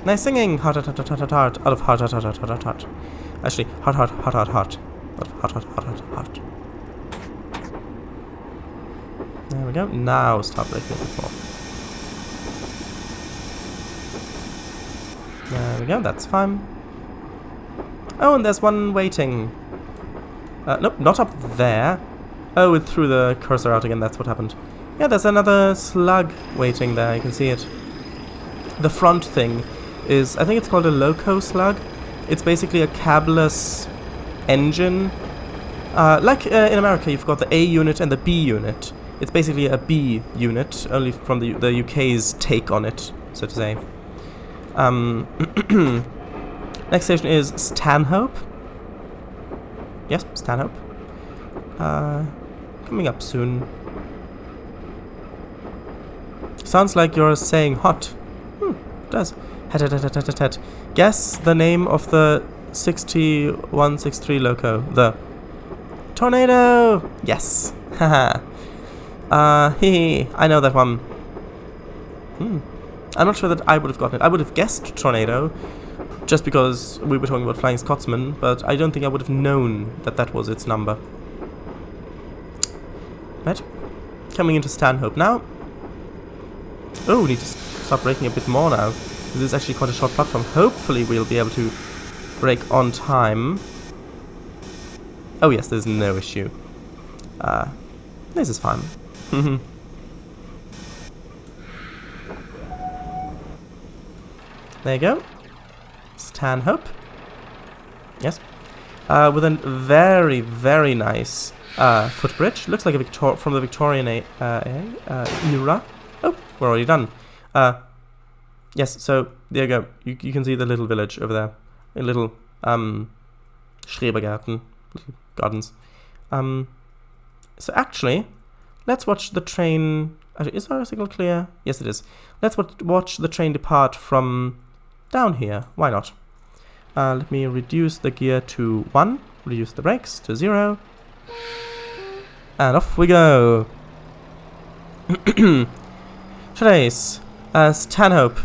Nice singing! Heart, heart, heart, heart, heart, heart, out of heart, heart, heart, heart, heart, heart. Actually, heart, heart, heart, heart, heart. Out of heart, heart, heart, heart, heart. There we go. Now start braking a bit more. There we go, that's fine. Oh, and there's one waiting. Nope, not up there. Oh, it threw the cursor out again, that's what happened. Yeah, there's another slug waiting there, you can see it. The front thing is, I think it's called a loco slug. It's basically a cabless engine. Like in America, you've got the A unit and the B unit. It's basically a B unit, only from the UK's take on it, so to say. Next station is Stanhope. Yes, Stanhope. Coming up soon. Sounds like you're saying hot. It does. Het. Guess the name of the 6163 loco. The Tornado! Yes! Haha. I know that one. I'm not sure that I would have gotten it. I would have guessed Tornado, just because we were talking about Flying Scotsman, but I don't think I would have known that that was its number. Right. Coming into Stanhope now. Oh, we need to start braking a bit more now. This is actually quite a short platform. Hopefully we'll be able to brake on time. Oh yes, there's no issue. This is fine. There you go. Stanhope. Yes. With a very, very nice footbridge. Looks like a from the Victorian era. Oh, we're already done. Yes, so there you go. You can see the little village over there. A little Schrebergarten. Little gardens. So actually, let's watch the train. Actually, is our signal clear? Yes, it is. Let's watch the train depart from down here. Why not? Let me reduce the gear to 1. Reduce the brakes to 0. And off we go. Today's Stanhope.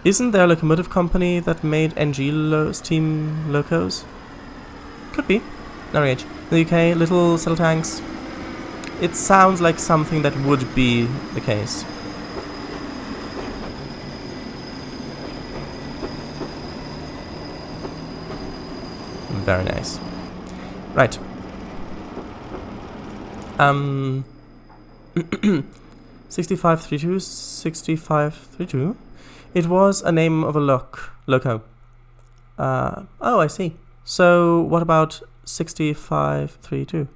Isn't there a locomotive company that made NG steam locos? Could be. No age. In the UK, little cell tanks. It sounds like something that would be the case. Very nice. Right. 6532, 6532. It was a name of a loco. Oh, I see. So what about 6532?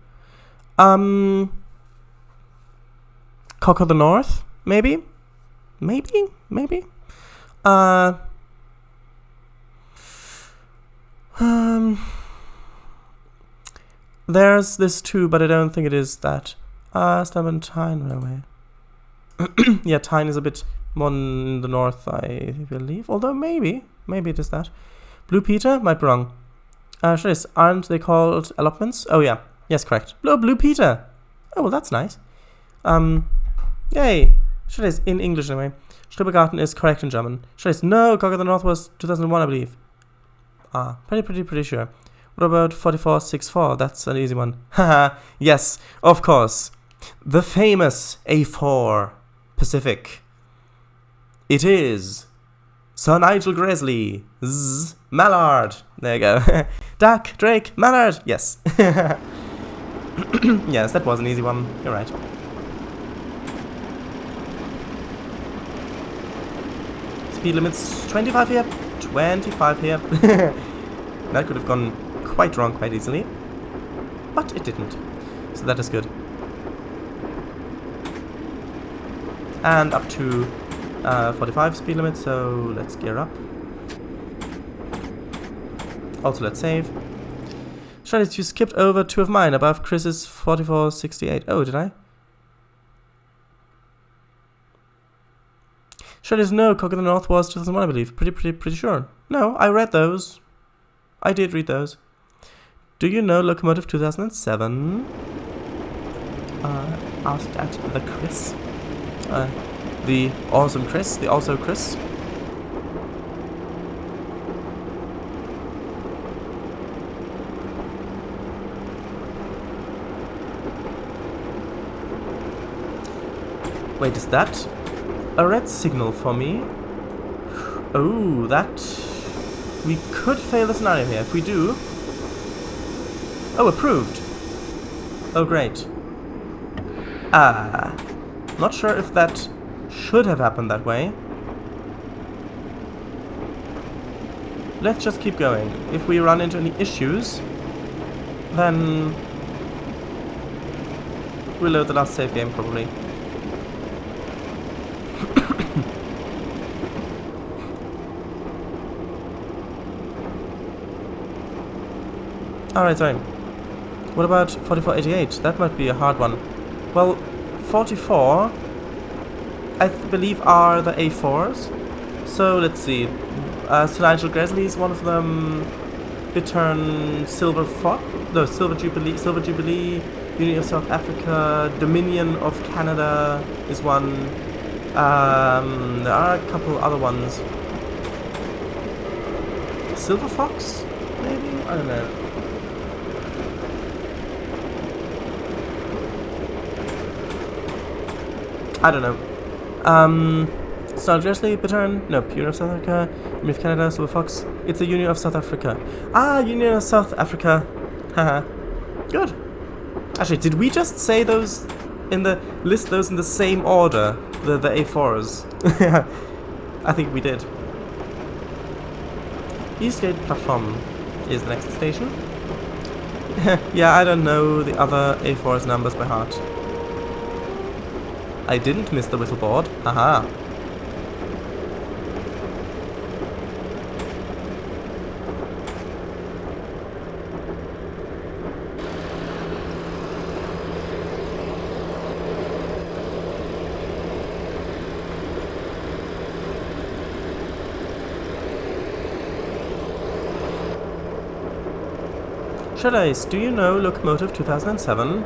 Cock of the North, maybe? Maybe? There's this too, but I don't think it is that. Stubborn Tyne Railway. Yeah, Tyne is a bit more in the north, I believe. Although maybe it is that. Blue Peter? Might be wrong. Aren't they called allotments? Oh yeah. Yes, correct. Blue Peter! Oh, well, that's nice. Yay! In English anyway. Schrebergarten is correct in German. No, Cock of the North was 2001, I believe. Pretty sure. What about 4464? That's an easy one. Haha, yes, of course. The famous A4 Pacific. It is Sir Nigel Gresley. Mallard. There you go. Duck, Drake, Mallard. Yes. Yes, that was an easy one. You're right. Speed limit's 25 here. 25 here. That could have gone quite wrong quite easily. But it didn't. So that is good. And up to 45 speed limit, so let's gear up. Also, let's save. You skipped over 2 of mine above Chris's 4468. Oh, did I? No, Cock of the North was 2001, I believe. Pretty sure. No, I read those. I did read those. Do you know Locomotive 2007? Asked at the Chris. The awesome Chris. The also Chris. Wait, is that a red signal for me? Oh, that... We could fail the scenario here. If we do... Oh, approved. Oh, great. Not sure if that should have happened that way. Let's just keep going. If we run into any issues, then we'll load the last save game, probably. Alright, sorry. What about 4488? That might be a hard one. Well, 44, I believe, are the A4s. So, let's see. Celestial Grizzly is one of them. Bittern Silver Fox? No, Silver Jubilee, Union of South Africa, Dominion of Canada is one. There are a couple other ones. Silver Fox? Maybe? I don't know. I don't know. Star Grizzly, Bittern, nope, Union of South Africa, Union of Canada, Silver Fox. It's the Union of South Africa. Ah, Union of South Africa. Haha. Good. Actually, did we just say those in the list those in the same order? The A4s. I think we did. Eastgate platform is the next station. Yeah, I don't know the other A4's numbers by heart. I didn't miss the whistle board. Haha. Shadows, do you know Locomotive 2007?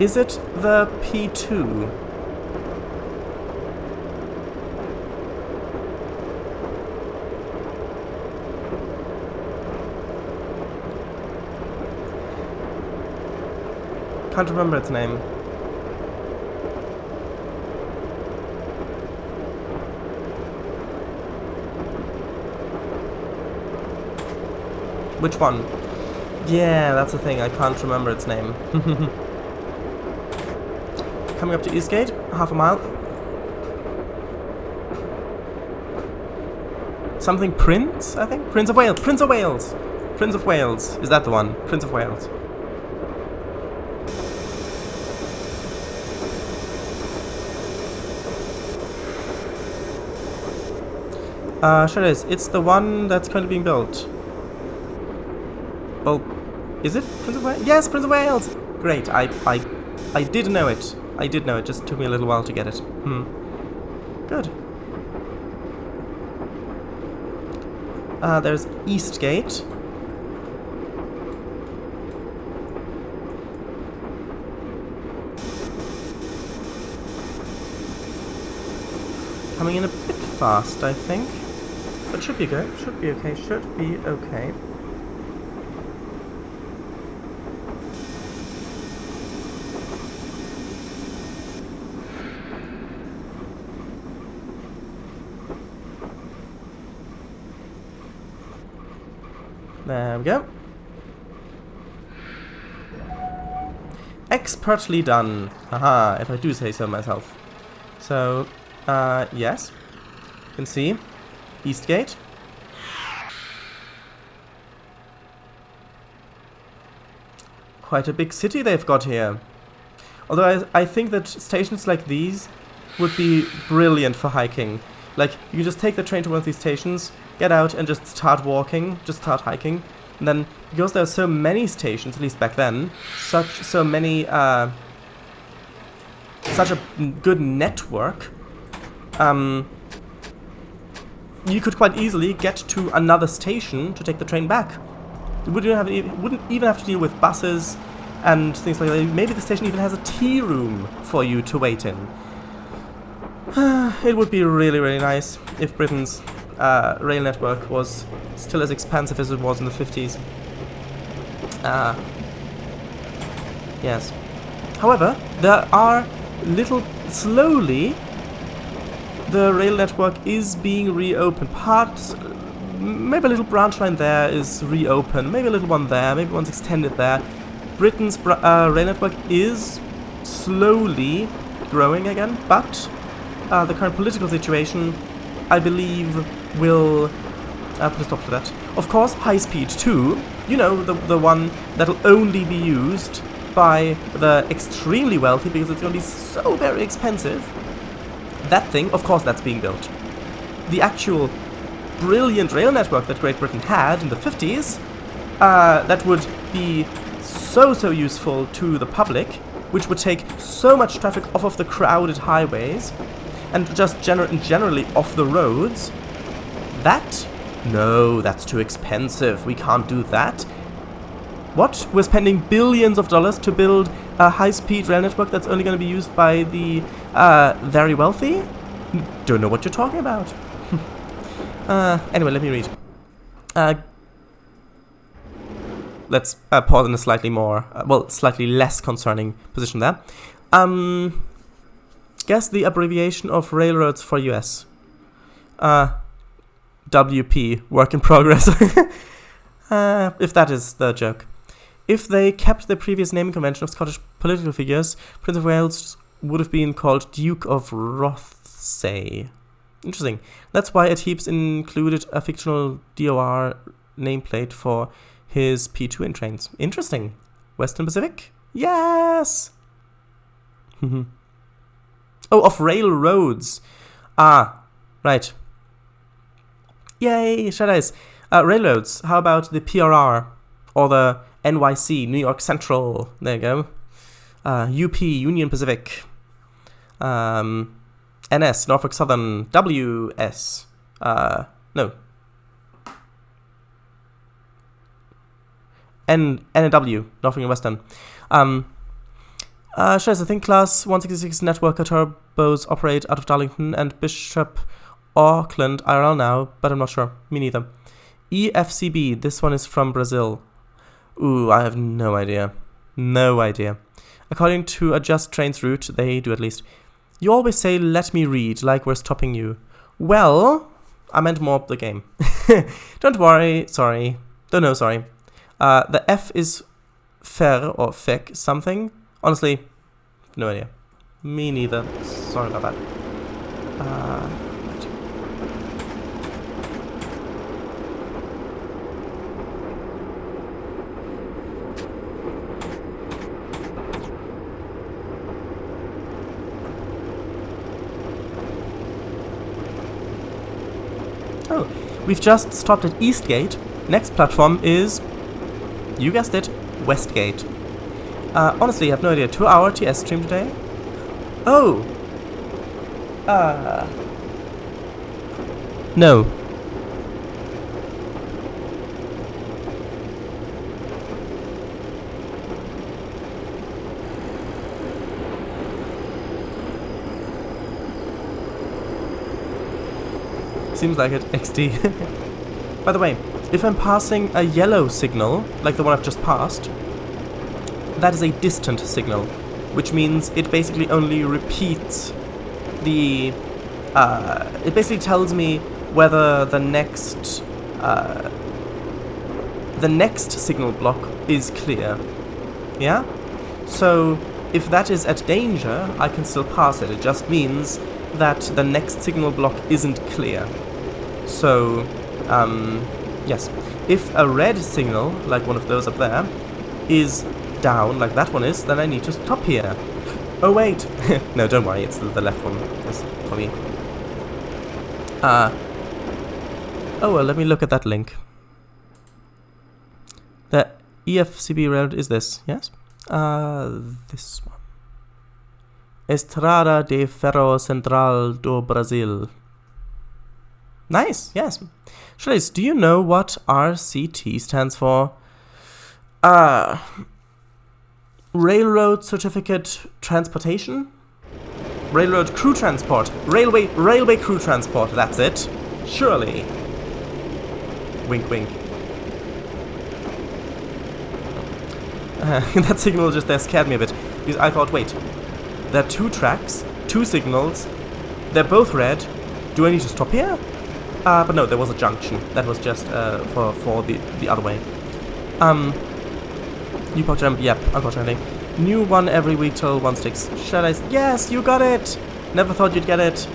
Is it the P2? Can't remember its name. Which one? Yeah, that's the thing, I can't remember its name. Coming up to Eastgate, half a mile. Something Prince, I think? Prince of Wales! Prince of Wales! Prince of Wales. Is that the one? Prince of Wales. Shadows, it's the one that's currently being built. Well, is it Prince of Wales? Yes, Prince of Wales! Great, I did know it. I did know it, just took me a little while to get it. Good. There's Eastgate. Coming in a bit fast, I think. But should be good. Should be okay. Should be okay. There we go. Expertly done. Haha, if I do say so myself. So, yes. You can see. Eastgate. Quite a big city they've got here. Although I think that stations like these would be brilliant for hiking. Like, you just take the train to one of these stations, get out and just start walking, just start hiking. And then, because there are so many stations, at least back then, such a good network, you could quite easily get to another station to take the train back. You wouldn't even have to deal with buses and things like that. Maybe the station even has a tea room for you to wait in. It would be really, really nice if Britain's rail network was still as expansive as it was in the 50s. Yes. However, there are slowly, the rail network is being reopened. Parts, maybe a little branch line there is reopened, maybe a little one there, maybe one's extended there. Britain's rail network is slowly growing again, but the current political situation, I believe, will put a stop to that. Of course, high speed too, you know, the one that'll only be used by the extremely wealthy because it's going to be so very expensive. That thing, of course, that's being built. The actual brilliant rail network that Great Britain had in the 50s, that would be so useful to the public, which would take so much traffic off of the crowded highways and just generally off the roads. No, that's too expensive. We can't do that. What? We're spending billions of dollars to build a high-speed rail network that's only going to be used by the very wealthy? Don't know what you're talking about. Anyway, let me read. Let's pause in a slightly more, slightly less concerning position there. Guess the abbreviation of railroads for US. WP, work in progress. If that is the joke. If they kept the previous naming convention of Scottish political figures, Prince of Wales would have been called Duke of Rothesay. Interesting. That's why Ed Heaps included a fictional DOR nameplate for his P2 trains. Interesting. Western Pacific? Yes! Oh, of railroads. Right. Yay, Shadows. Railroads. How about the PRR? Or the NYC, New York Central. There you go. UP, Union Pacific. NS, Norfolk Southern. WS. No. NW, Norfolk and Western. Shadows, I think Class 166 Networker turbos operate out of Darlington and Bishop Auckland IRL now, but I'm not sure. Me neither. EFCB, this one is from Brazil. Ooh, I have no idea. No idea. According to a Just Trains route, they do at least. You always say, let me read, like we're stopping you. Well, I meant more the game. Don't worry, sorry. Don't know, sorry. The F is fer or fek something. Honestly, no idea. Me neither. Sorry about that. Oh, we've just stopped at Eastgate. Next platform is, you guessed it, Westgate. Honestly, I have no idea. 2-hour TS stream today? Oh! No. Seems like it. XD. By the way, if I'm passing a yellow signal, like the one I've just passed, that is a distant signal, which means it basically only repeats the... it basically tells me whether the next signal block is clear. Yeah? So, if that is at danger, I can still pass it. It just means that the next signal block isn't clear. So, yes. If a red signal, like one of those up there, is down, like that one is, then I need to stop here. Oh, wait. No, don't worry, it's the left one. That's for me. Oh, well, let me look at that link. The EFCB railroad is this, yes? This one. Estrada de Ferro Central do Brasil. Nice, yes. Trace, do you know what RCT stands for? Railroad Certificate Transportation? Railroad Crew Transport. Railway Crew Transport, that's it. Surely. Wink, wink. That signal just there scared me a bit. Because I thought, wait, there are 2 tracks, 2 signals, they're both red. Do I need to stop here? But no, there was a junction. That was just for the other way. New pog jump, yep, unfortunately. New one every week till 1 sticks. Shall I? Yes, you got it! Never thought you'd get it.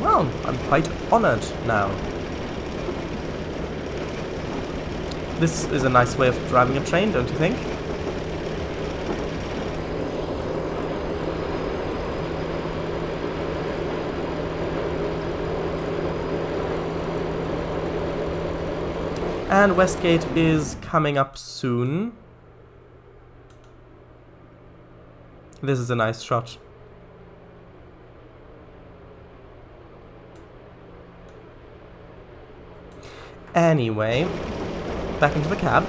Well, I'm quite honored now. This is a nice way of driving a train, don't you think? And Westgate is coming up soon. This is a nice shot. Anyway, back into the cab.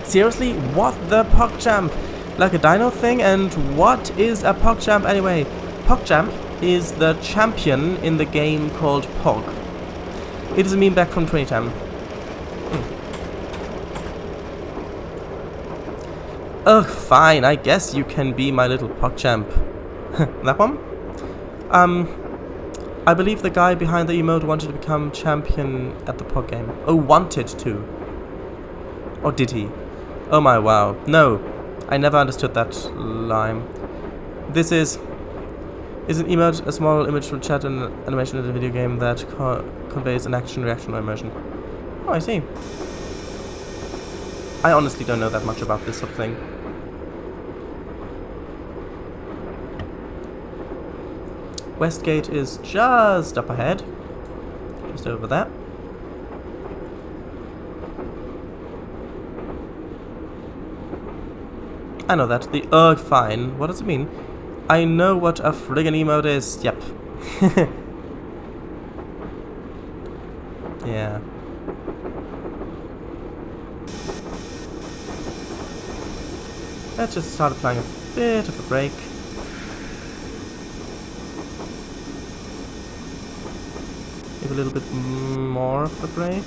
Seriously, what the PogChamp? Like a dino thing? And what is a PogChamp anyway? PogChamp is the champion in the game called Pog. It is a meme back from 2010. Ugh, fine, I guess you can be my little PogChamp. That one? I believe the guy behind the emote wanted to become champion at the Pog game. Oh, wanted to. Or did he? Oh my, wow. No, I never understood that line. This is an emote, a small image from chat and animation in a video game that conveys an action, reaction, or immersion. Oh, I see. I honestly don't know that much about this sort of thing. Westgate is just up ahead. Just over there. I know that. The fine. What does it mean? I know what a friggin' emote is. Yep. Yeah. Let's just start applying a bit of a brake. Give a little bit more of the brake.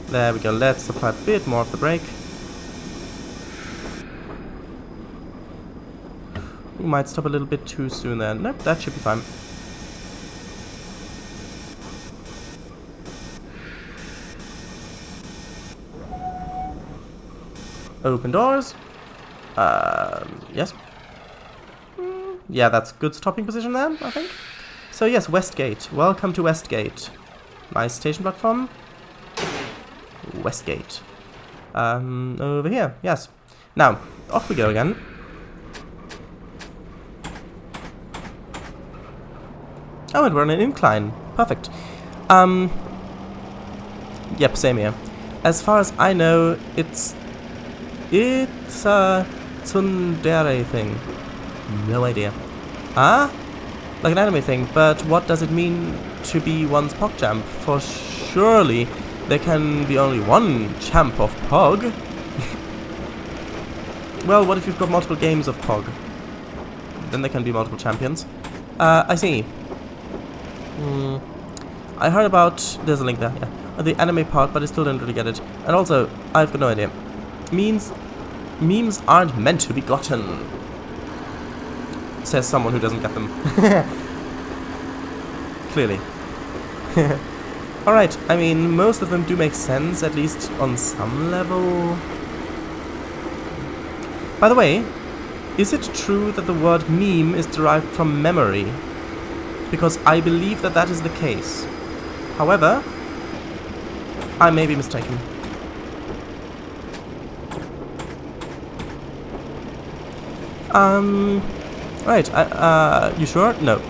There we go. Let's apply a bit more of the brake. We might stop a little bit too soon there. Nope, that should be fine. Open doors. Yes. Yeah, that's good stopping position there, I think. So yes, Westgate. Welcome to Westgate. Nice station platform. Westgate. Over here, yes. Now, off we go again. Oh, and we're on an incline. Perfect. Yep, same here. As far as I know, it's a tsundere thing. No idea. Ah? Like an anime thing, but what does it mean to be one's PogChamp? For surely there can be only one champ of Pog. Well, what if you've got multiple games of Pog? Then there can be multiple champions. I see. I heard about... There's a link there, yeah. The anime part, but I still didn't really get it. And also, I've got no idea. Memes aren't meant to be gotten. Says someone who doesn't get them. Clearly. Alright, I mean, most of them do make sense, at least on some level. By the way, is it true that the word meme is derived from memory? Because I believe that that is the case. However, I may be mistaken. Right, you sure? No.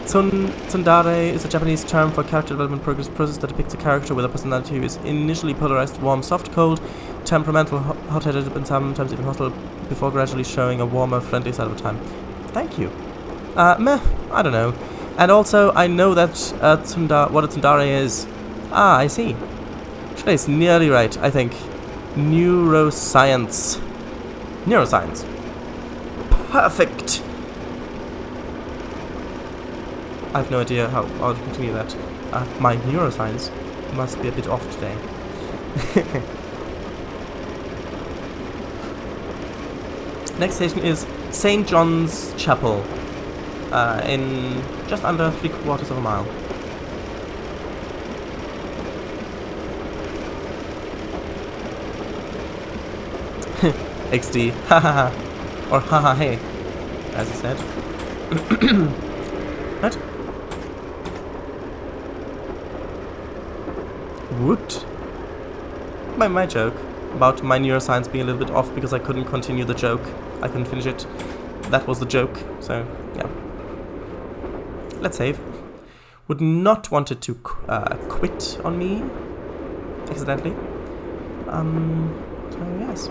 Tsundere is a Japanese term for character development process that depicts a character with a personality who is initially polarized, warm, soft, cold, temperamental, hot-headed, and sometimes even hostile, before gradually showing a warmer, friendly side over time. Thank you. Meh, I don't know. And also, I know that what a tsundere is. Ah, I see. Actually, it's nearly right, I think. Neuroscience. Neuroscience. Perfect! I have no idea how I'll continue that. My neuroscience. must be a bit off today. Next station is St. John's Chapel, in just under 3/4 of a mile. XD, hahaha, or haha hey, as he said. What? Woot. My joke about my neuroscience being a little bit off because I couldn't continue the joke. I couldn't finish it. That was the joke, so yeah. Let's save. Would not want it to quit on me accidentally. So yes.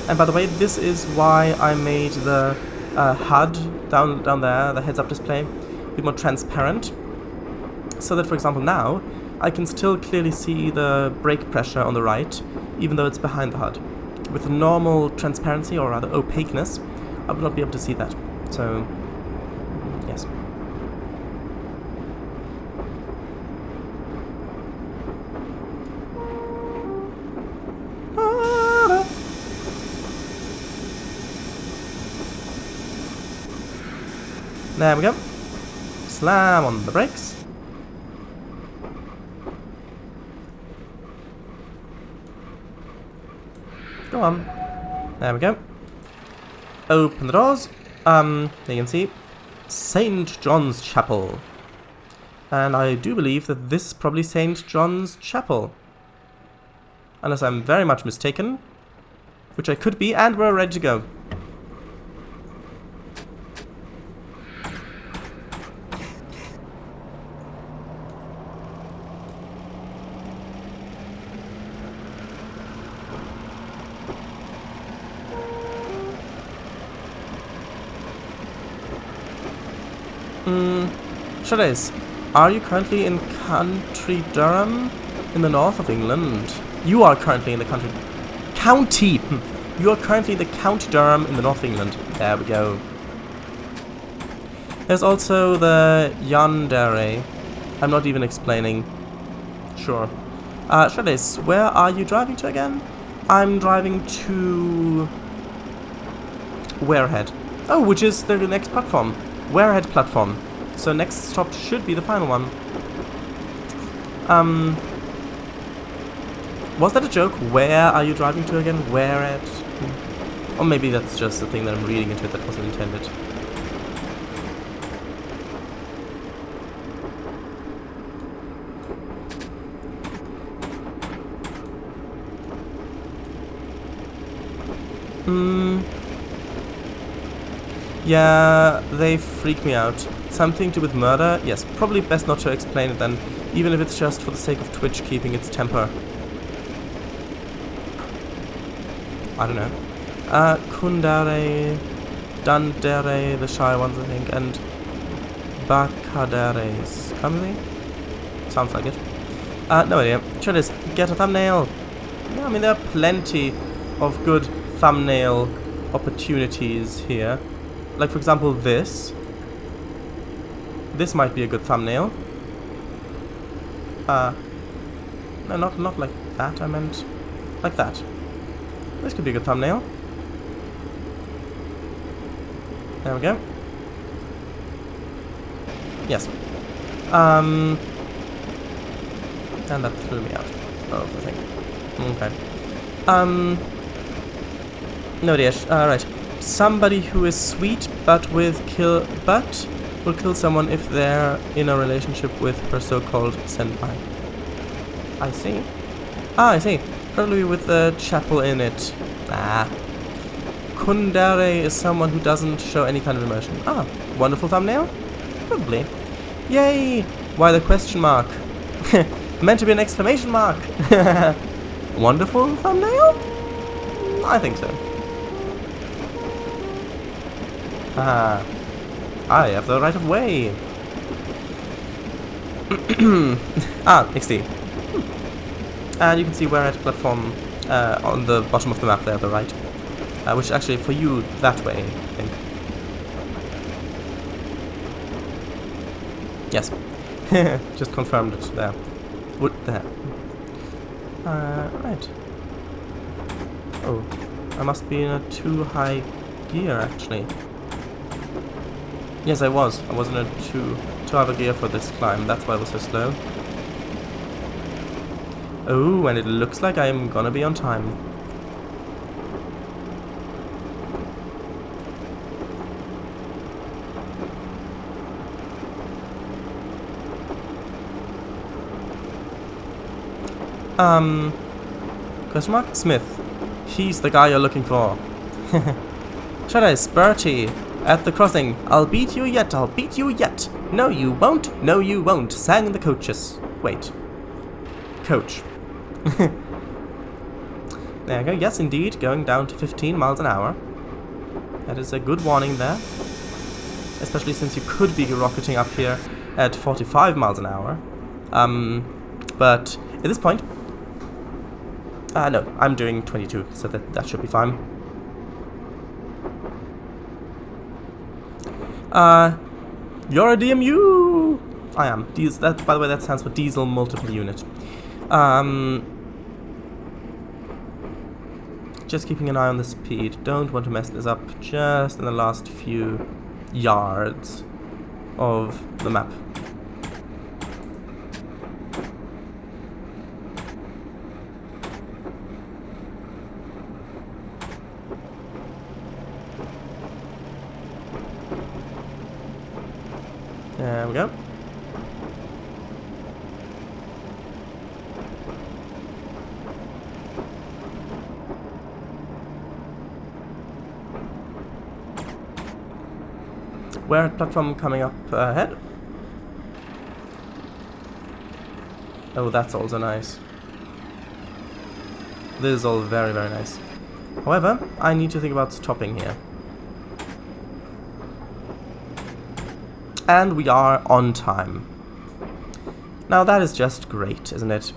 And by the way, this is why I made the HUD down there, the heads-up display, a bit more transparent, so that, for example, now I can still clearly see the brake pressure on the right, even though it's behind the HUD. With normal transparency, or rather opaqueness, I would not be able to see that. So, yes. There we go. Slam on the brakes. Go on. There we go. Open the doors. You can see St. John's Chapel. And I do believe that this is probably St. John's Chapel. Unless I'm very much mistaken. Which I could be, and we're ready to go. Shades, are you currently in County Durham in the north of England? You are currently in the county. You are currently in the County Durham in the north of England. There we go. There's also the Yandere. I'm not even explaining. Sure. Shades, where are you driving to again? I'm driving to Weardale. Oh, which is the next platform. Weardale platform. So next stop should be the final one. Was that a joke? Where are you driving to again? Where at? Or maybe that's just the thing that I'm reading into it that wasn't intended. Yeah, they freak me out. Something to do with murder? Yes, probably best not to explain it then, even if it's just for the sake of Twitch keeping its temper. I don't know. Kundare, Dandere, the shy ones I think, and Bakaderes. Clumsy? Sounds like it. No idea. Should I get a thumbnail? Yeah, I mean, there are plenty of good thumbnail opportunities here. Like, for example, this. This might be a good thumbnail. No, not like that, I meant like that. This could be a good thumbnail. There we go. Yes. And that threw me out of the thing. Okay. No idea. Right. Somebody who is sweet but will kill someone if they're in a relationship with her so-called senpai. I see. I see. Probably with the chapel in it. Kundare is someone who doesn't show any kind of emotion. Wonderful thumbnail? Probably. Yay! Why the question mark? Meant to be an exclamation mark. Wonderful thumbnail? I think so. I have the right of way. XD. And you can see we're at platform on the bottom of the map there, the right. Which actually for you that way, I think. Yes. Just confirmed it there. There. Right. Oh, I must be in a too high gear, actually. Yes, I was. I was in a too high of a gear for this climb. That's why it was so slow. Oh, and it looks like I'm gonna be on time. Question mark? Smith. He's the guy you're looking for. Shadows, Bertie. At the crossing. I'll beat you yet, I'll beat you yet. No you won't, no you won't, sang the coaches. Wait. Coach. There you go, yes indeed, going down to 15 miles an hour. That is a good warning there. Especially since you could be rocketing up here at 45 miles an hour. But at this point... no, I'm doing 22, so that should be fine. You're a DMU! I am. That, by the way, that stands for Diesel Multiple Unit. Just keeping an eye on the speed. Don't want to mess this up just in the last few yards of the map. There we go. Where platform coming up ahead? Oh, that's also nice. This is all very, very nice. However, I need to think about stopping here. And we are on time. Now that is just great, isn't it?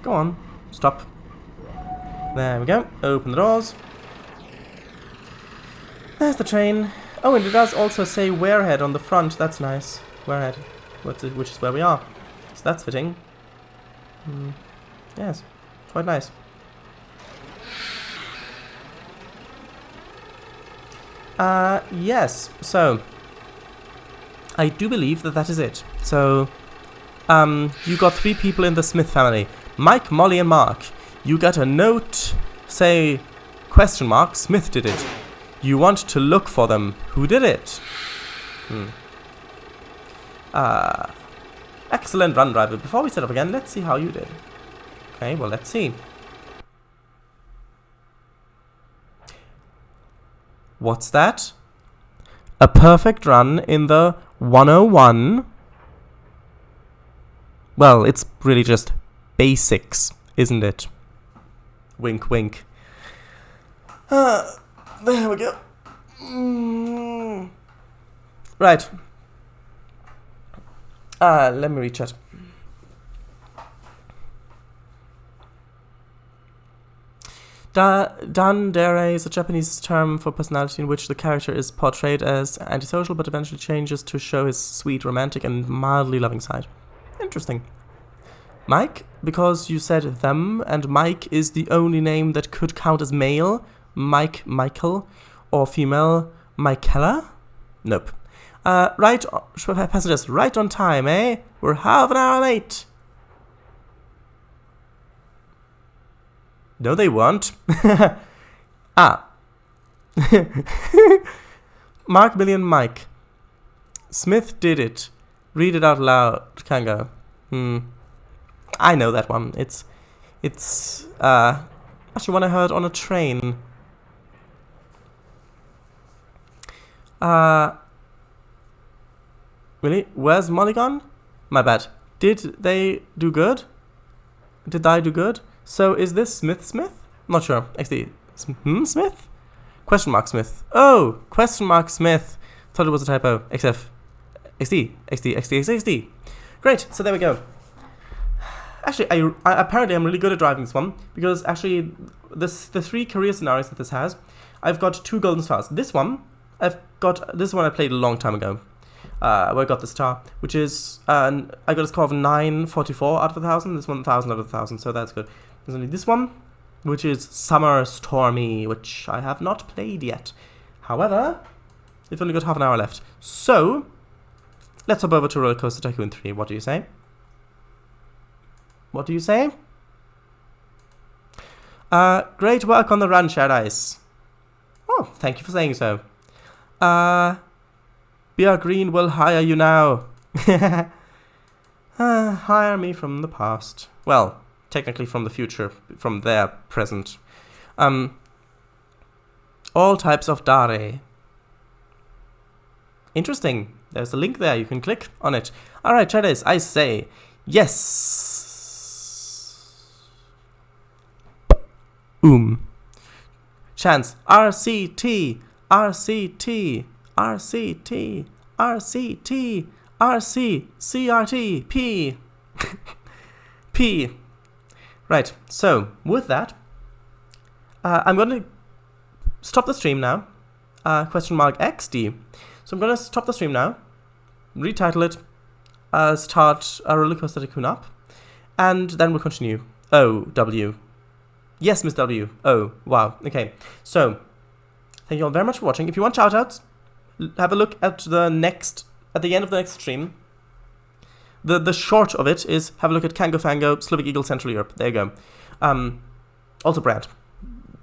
Go on, stop. There we go, open the doors. There's the train. Oh, and it does also say Wearhead on the front, that's nice. Wearhead, which is where we are. So that's fitting. Yes, quite nice. Yes, so I do believe that is it. So, you got 3 people in the Smith family. Mike, Molly, and Mark. You got a note, say, question mark, Smith did it. You want to look for them. Who did it? Excellent run, driver. Before we set up again, let's see how you did. Okay, well, let's see. What's that? A perfect run in the 101. Well, it's really just basics, isn't it? Wink, wink. There we go. Right. Let me recheck. Dandere is a Japanese term for personality in which the character is portrayed as antisocial but eventually changes to show his sweet, romantic, and mildly loving side. Interesting. Mike, because you said them, and Mike is the only name that could count as male. Mike, Michael, or female, Michaela? Nope. Right, passengers, right on time, eh? We're half an hour late. No, they weren't. Mark, Million, Mike. Smith did it. Read it out loud, Kango. I know that one. It's actually one I heard on a train. Really? Where's Molly gone? My bad. Did they do good? Did I do good? So is this Smith? Not sure. XD. Smith? Question mark Smith. Oh! Question mark Smith. Thought it was a typo. XF. XD. Great, so there we go. Actually, apparently I'm really good at driving this one, because actually the 3 career scenarios that this has, I've got 2 golden stars. This one I played a long time ago, where I got the star, which is, I got a score of 944 out of 1,000, this one 1,000 out of 1,000, so that's good. There's only this one, which is Summer Stormy, which I have not played yet. However, we've only got half an hour left, so let's hop over to Roller Coaster Tycoon 3. What do you say? What do you say? Great work on the run, Shared Ice. Oh, thank you for saying so. BR Green will hire you now. Hire me from the past. Well, technically from the future, from their present. All types of dare. Interesting. There's a link there. You can click on it. Alright, Shared Ice, I say yes. Chance. RCT. RCT. RCT. RCT. RC. CRT. P. P. Right. So, with that, I'm going to stop the stream now. Question mark XD. So I'm going to stop the stream now. Retitle it. Start a Roller Coaster Tycoon up. And then we'll continue. O. W. Yes, Miss W. Oh, wow. Okay. So, thank you all very much for watching. If you want shoutouts, have a look at the end of the next stream. The short of it is have a look at Kango Fango, Slovak Eagle, Central Europe. There you go. Also Brad.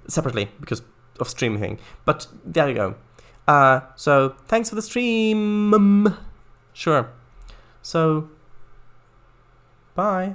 Separately, because of streaming. But there you go. So, thanks for the stream. Sure. So, bye.